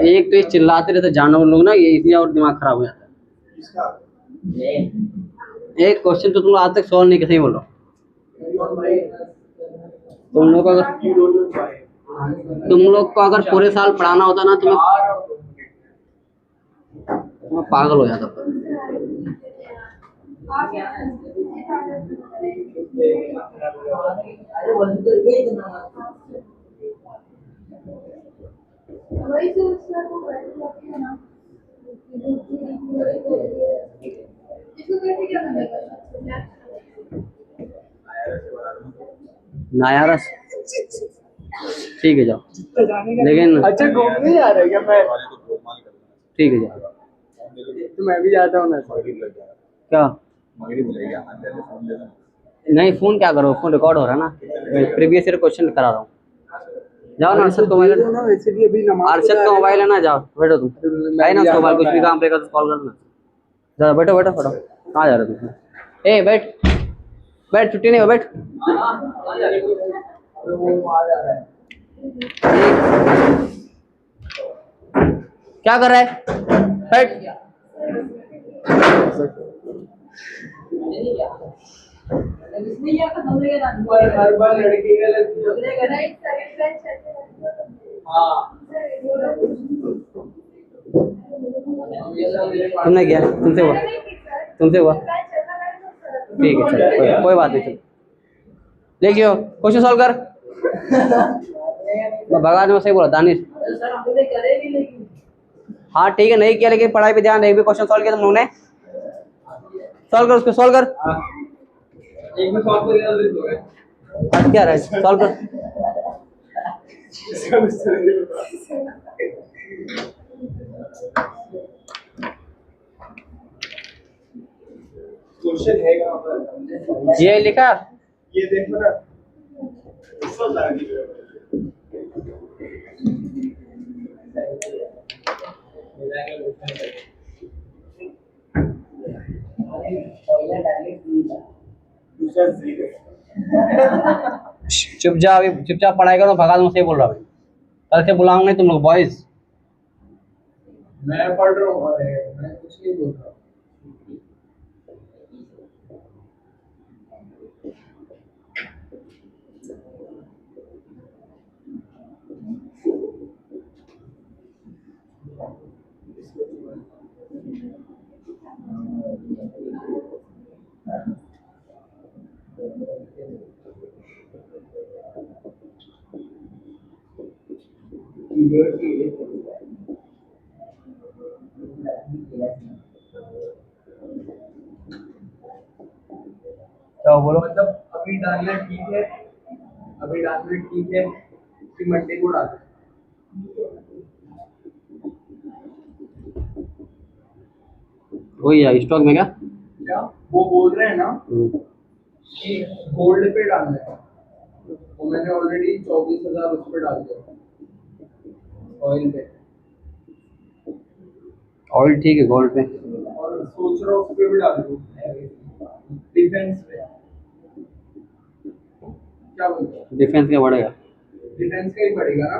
एक तो ये चिल्लाते रहते जानवर लोग ना, ये इसलिए और दिमाग खराब हो जाता है। एक क्वेश्चन तो तुम आज तक सॉल्व नहीं, कैसे ही बोलो तुम लोग को। अगर तुम लोग को अगर पूरे साल पढ़ाना होता ना तो मैं पागल हो जाता। वही तो उसका वो बैठ जाती है ना। नायारस, ठीक है जाओ, लेकिन अच्छा घूमने जा रहे क्या? मैं ठीक है जाओ। तो मैं भी जाता हूँ ना। क्या नहीं, फोन क्या करो, फोन रिकॉर्ड हो रहा है ना, प्रीवियस ईयर क्वेश्चन करा रहा हूँ। जाओ ना, अरशद का मोबाइल है ना, वैसे भी अभी नमाज अरशद का मोबाइल है ना, जाओ बैठो तुम, है ना उसका मोबाइल, कुछ भी काम रहेगा तो कॉल करना। जाओ बैठो बैठो बैठो, कहाँ जा रहे हो तुम? ए बैठ बैठ, छुट्टी नहीं हो, बैठ। तो वो आ जा रहा है। क्या कर रहा है, बैठ। पर हर बार लड़की गलत हाँ तुमने किया, तुमसे हुआ, तुमसे हुआ, ठीक है चलो, कोई बात नहीं, चलो देखियो क्वेश्चन सॉल्व कर। मैं भगवान में सही बोला दानिश। हाँ ठीक है, नहीं किया लेकिन पढ़ाई पे ध्यान, एक भी क्वेश्चन सॉल्व किया तुम लोगों ने, सॉल्व कर, उसको सॉल्व कर। एक में सॉल्व करेगा तो हो गया। आज क्या रहा है, सॉल्व कर। क्वेश्चन है कहाँ पर? ये लिखा, ये देखो ना, सब लागी है। दूसरा जीरो। चुपचाप अभी, चुपचाप पढ़ाई करो, भगा दूँ, सही बोल रहा हूँ, कल से बुलाऊंगा नहीं तुम लोग बॉयज। मैं पढ़ रहा हूँ, अरे मैं कुछ नहीं बोल रहा। क्या बोलो, मतलब अभी डालना ठीक है, अभी डालना ठीक है कि मंडे को डालना? वही है स्टॉक में क्या? क्या वो बोल रहे हैं ना कि गोल्ड पे डालना है, तो मैंने ऑलरेडी 24,000 उस पे डाल दिया ऑयल पे, ऑयल ठीक है, गोल्ड पे और सोच रहा हूँ उस पे भी डाल दूँ डिफेंस पे। क्या बोलते हो? डिफेंस क्या बढ़ेगा? डिफेंस का ही पड़ेगा ना?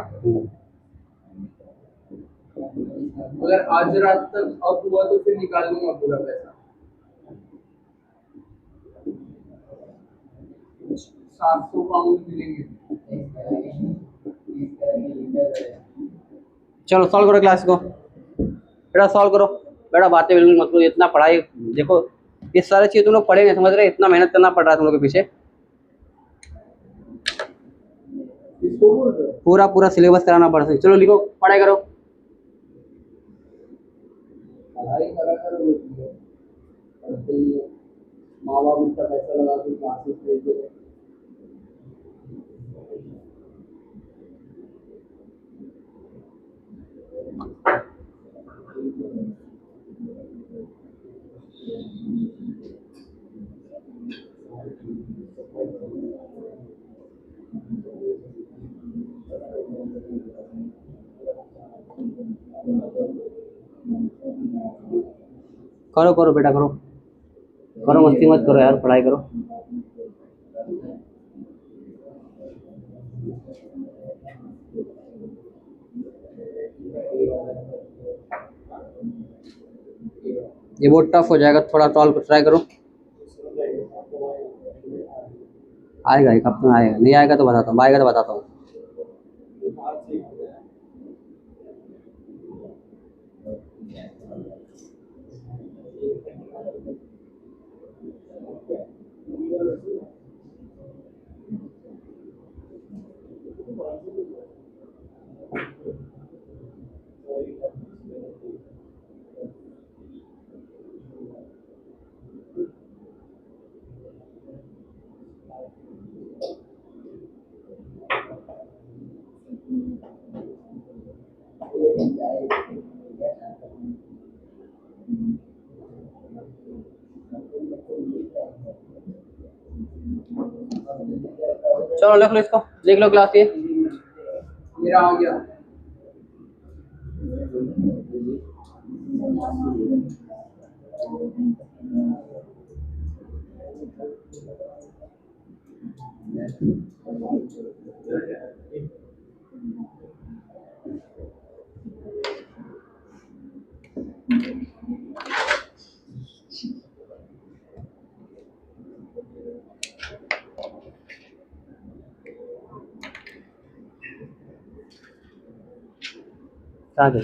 अगर आज रात तक अप हुआ तो फिर निकाल लूंगा पूरा पैसा। 700 पाउंड मिलेंगे। चलो सॉल्व करो क्लास को, बेटा सॉल्व करो, बेटा बातें बिल्कुल मत करो, इतना पढ़ाई देखो, ये सारी चीज़ तुम लोग पढ़े नहीं, समझ रहे, इतना मेहनत करना पड़ रहा है तुम लोग के पीछे, इसको बोल रहे हो? पूरा पूरा सिलेबस कराना पड़ रहा है। चलो लिखो, पढ़ाई करो। पढ़ाई करा कर माँ बाप इतना पैसा लगा के क्लासेस भेज रहे हैं। करो करो बेटा करो, करो मस्ती मत करो यार, पढ़ाई करो। ये बहुत टफ हो जाएगा, थोड़ा सॉल्व ट्राई करो, आएगा एक हफ्ते में आएगा, नहीं आएगा तो बताता हूँ, आएगा तो बताता हूँ। चलो लिख लो इसको, लिख लो क्लास ये। मेरा आ गया। क्या दे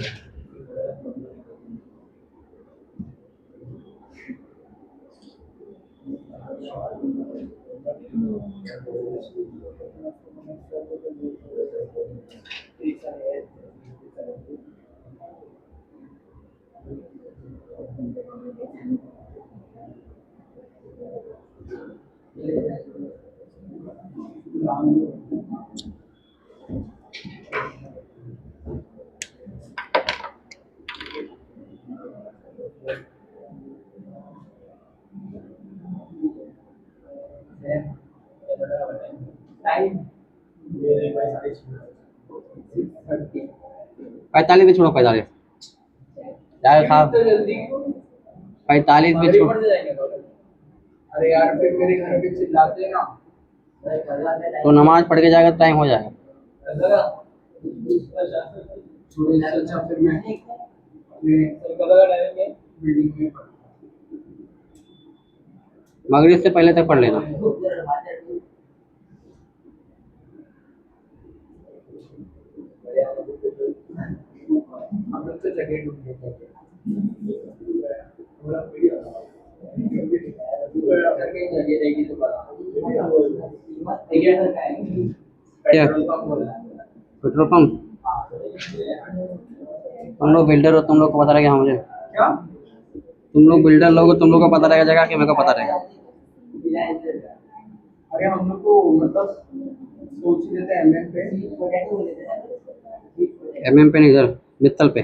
टाइम मेरे भाई साढ़े 6:30। 45 में छोड़ो, 45 यार साहब, तो जल्दी क्यों? 45 में हमारे छोड़। ऊपर से जाएंगे कॉलेज। अरे यार फिर मेरे घर पे चिल्लाते हैं ना। तो नमाज पढ़ के जाएगा तो टाइम हो जाएगा। थोड़ी इससे अच्छा फिर मैं बिल्डिंग में मगरिब से पहले तक पढ़ लेना। हम लोग तो जगह ढूंढ लेते हैं। सर कहीं जगह रहेगी तो बता। ठीक है क्या? पेट्रोल पंप बोला है। Petrol pump? तुम लोग बिल्डर हो, तुम लोग को पता रहेगा। हाँ मुझे, क्या? तुम लोग बिल्डर लोग हो, तुम लोग को पता रहेगा जगह कि मेरे को पता रहेगा। अरे हम लोग को मतलब सोच ही लेते हैं एमएम पे। MM पे नहीं, इधर मित्तल पे।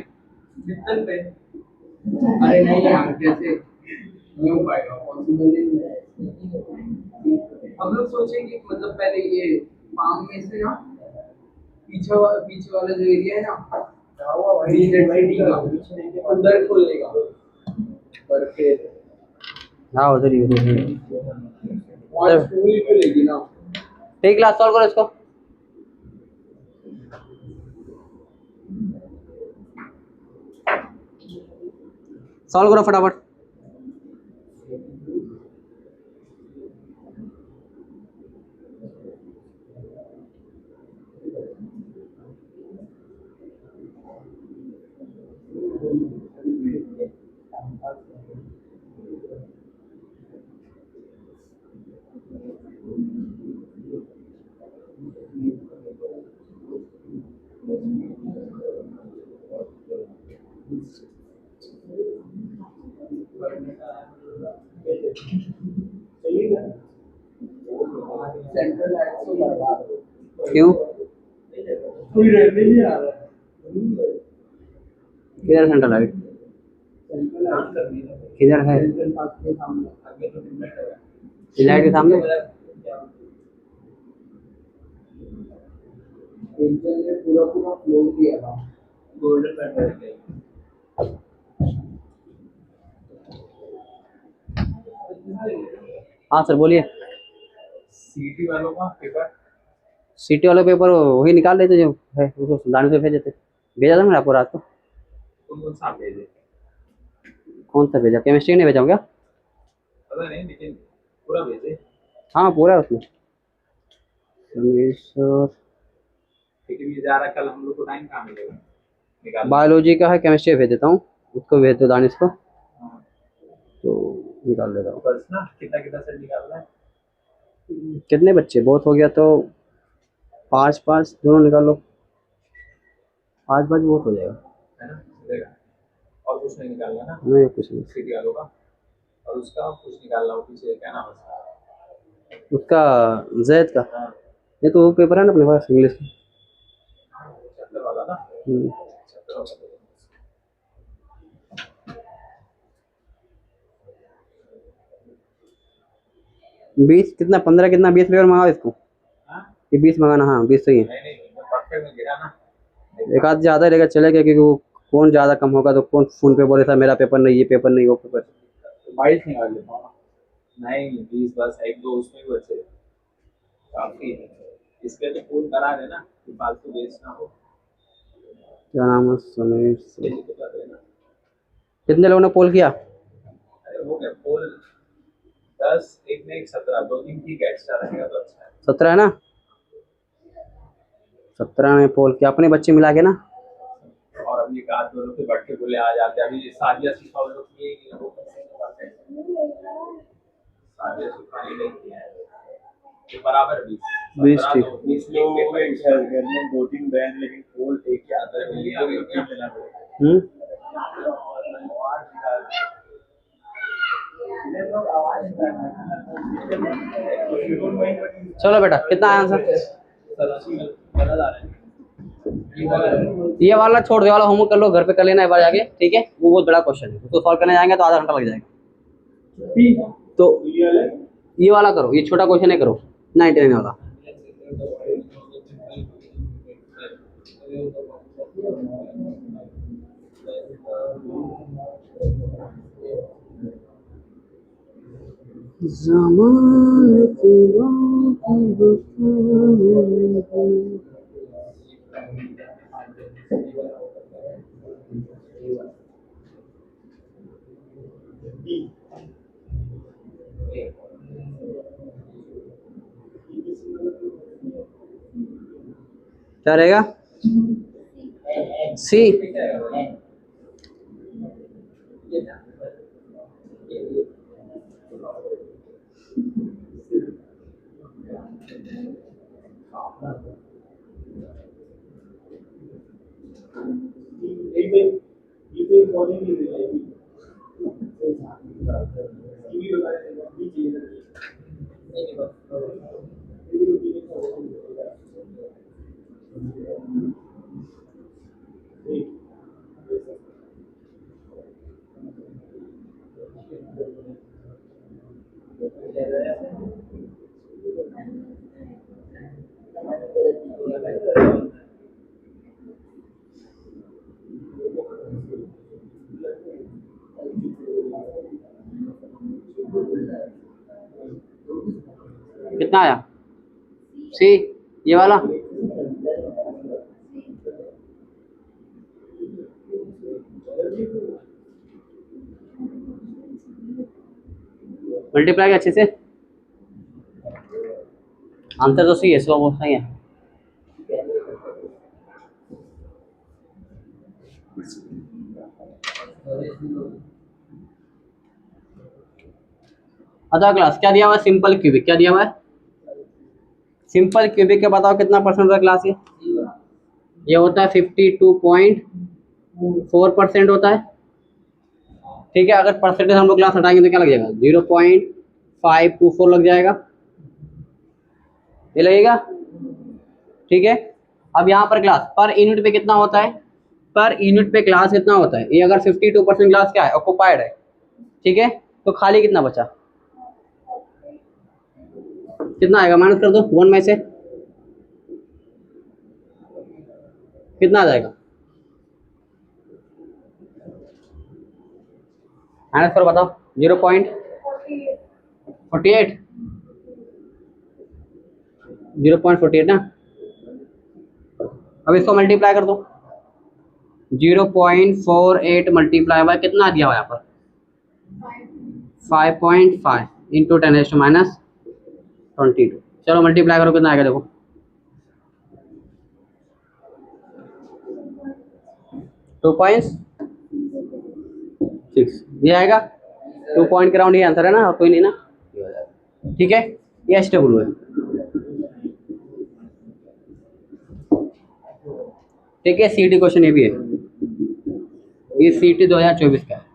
मित्तल पे। अरे नहीं यार, कैसे नहीं हो पाएगा, पॉसिबल नहीं है। हम लोग सोचे कि मतलब पहले ये पाम में से ना पीछे वाला जो एरिया है ना, यूनिवर्सिटी का उधर खोलने का। पर फिर हाँ उधर ही, उधर ही। वहाँ स्कूल ही खुलेगी ना। ठीक, क्लास सॉल्व करो इसको। सॉल्व करो फटाफट। सेंट्रल लाइट तो बर्बाद हो। क्यों? कोई रहने नहीं आ रहा है। किधर सेंट्रल लाइट? सेंट्रल लाइट किधर है? सेंट्रल पार्क के सामने। लाइट के सामने? सेंट्रल ने पूरा फ्लोर दिया था गोल्डन पेपर के। हाँ सर बोलिए। सीटी वालों का पेपर सिटी वाला पेपर वही निकाल लेते जो है, उसको दाने से भेज देते। भेजा था मैंने आपको रात को। कौन सा भेजे? कौन सा भेजा? केमिस्ट्री नहीं भेजा हूँ क्या? पता नहीं, लेकिन पूरा भेजे। हाँ पूरा है उसमें। सर लेकिन ये जा रहा, कल हम लोग को टाइम कहाँ मिलेगा निकाल? बायोलॉजी का है, केमिस्ट्री भेज देता हूँ, उसको भेज दो दानिश को, हाँ, तो निकाल देता हूँ। बस ना, कितना कितना सेट निकालना है? कितने बच्चे? बहुत हो गया तो 5-5 दोनों निकाल लो। 5-5 बहुत हो जाएगा। है ना, चलेगा। और कुछ नहीं निकालना ना नहीं कुछ नहीं। सीटी वालों का, और उसका कुछ निकालना हो पीछे, क्या नाम है उसका? उसका जैद का। हाँ, ये तो वो पेपर है ना अपने पास, इंग्लिश का। चैप्टर वाला ना, हम्म। चैप्टर वाला। 20 कितना, 15 कितना, 20 पेपर मंगाओ इसको। हाँ, ये 20 मंगाना, हाँ 20 सही है। नहीं परफेक्ट में गिरा ना। एक आध ज़्यादा रहेगा चलेगा, क्योंकि वो कौन ज़्यादा कम होगा तो कौन फ़ोन पे बोले था मेरा पेपर नहीं, ये पेपर नहीं, वो पेपर। 22 निकाल लेता हूँ। नहीं 20 बस, एक दो उसमें भी बचे काफी है। इसके तो फोन करा देना कि फालतू वेस्ट ना हो। क्या नाम है, समीर से। ये तो कर देना। कितने लोगों ने पोल किया? अरे हो गया पोल 10, एक में एक 17, 2-3 ठीक है, एक्स्ट्रा रहेगा तो अच्छा है। 17 है ना? 17 ने पोल किया अपने बच्चे मिला के ना। और अभी एक आध दो लोग के बढ़ के बोले आ जाते, अभी सादिया सिखा लोग किए कि वो सादिया सिखाने नहीं किया है। ये बराबर 20 ठीक। 20 लोग लोग एक घर में 2-3 बहन, लेकिन पोल एक ही आता है, ये अभी लेना पड़ेगा। चलो बेटा, कितना आया आंसर? बदल आ रहे हैं। ये वाला छोड़ दो, वाला होमवर्क कर लो, घर पे कर लेना एक बार जाके, ठीक है? वो बहुत बड़ा क्वेश्चन है, उसको सॉल्व करने जाएंगे तो आधा घंटा लग जाएगा। तो ये वाला करो, ये छोटा क्वेश्चन है, करो 99 वाला। ज़माने की क्या रहेगा? सी। कितना आया? सी, ये वाला। मल्टीप्लाई अच्छे से, आंसर तो सही है, सो वो सही है। अदर क्लास क्या दिया हुआ है? सिंपल क्यूबिक क्या दिया हुआ है? सिंपल क्यूबिक का बताओ कितना परसेंट होता है क्लास? ये होता है 52.4% होता है, ठीक है? अगर परसेंटेज हम लोग क्लास हटाएंगे तो क्या लग जाएगा? 0.524 लग जाएगा, ये लगेगा, ठीक है? अब यहाँ पर क्लास पर यूनिट पे कितना होता है? पर यूनिट पे क्लास कितना होता है? ये अगर 52% क्लास क्या है? ऑक्युपाइड है, ठीक है? तो खाली कितना बचा? कितना आएगा? माइनस कर दो 1 में से, कितना आ जाएगा? माइनस करो, बताओ। 0.48, 0.48 ना। अब इसको मल्टीप्लाई कर दो, 0.48 मल्टीप्लाई बाय कितना दिया हुआ यहाँ पर? 5.5 इंटू 10⁻²2। चलो मल्टीप्लाई करो, कितना आएगा देखो? 2.6 ये आएगा। 2 पॉइंट के राउंड ये आंसर है ना, और कोई नहीं ना, ठीक है? ये SW है, ठीक है? CT क्वेश्चन ये भी है, ये CT 2024 का है।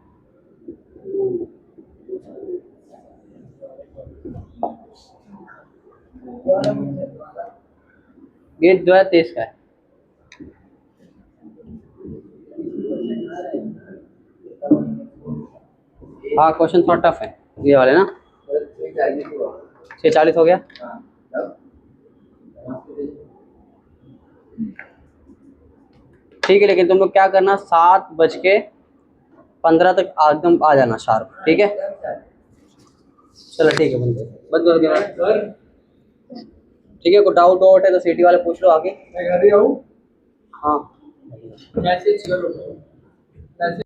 ये 2023 का है। हाँ क्वेश्चन थोड़ा टफ है ये वाले ना। 46 हो गया। ठीक है, लेकिन तुम लोग क्या करना, 7:15 तक एकदम आ जाना शार्प, ठीक है। चलो ठीक है, बंद करो कैमरा। ठीक है, कोई डाउट वाउट है तो सिटी वाले पूछ लो आगे। मैं घर ही आऊँ हाँ मैसेज करो मैसेज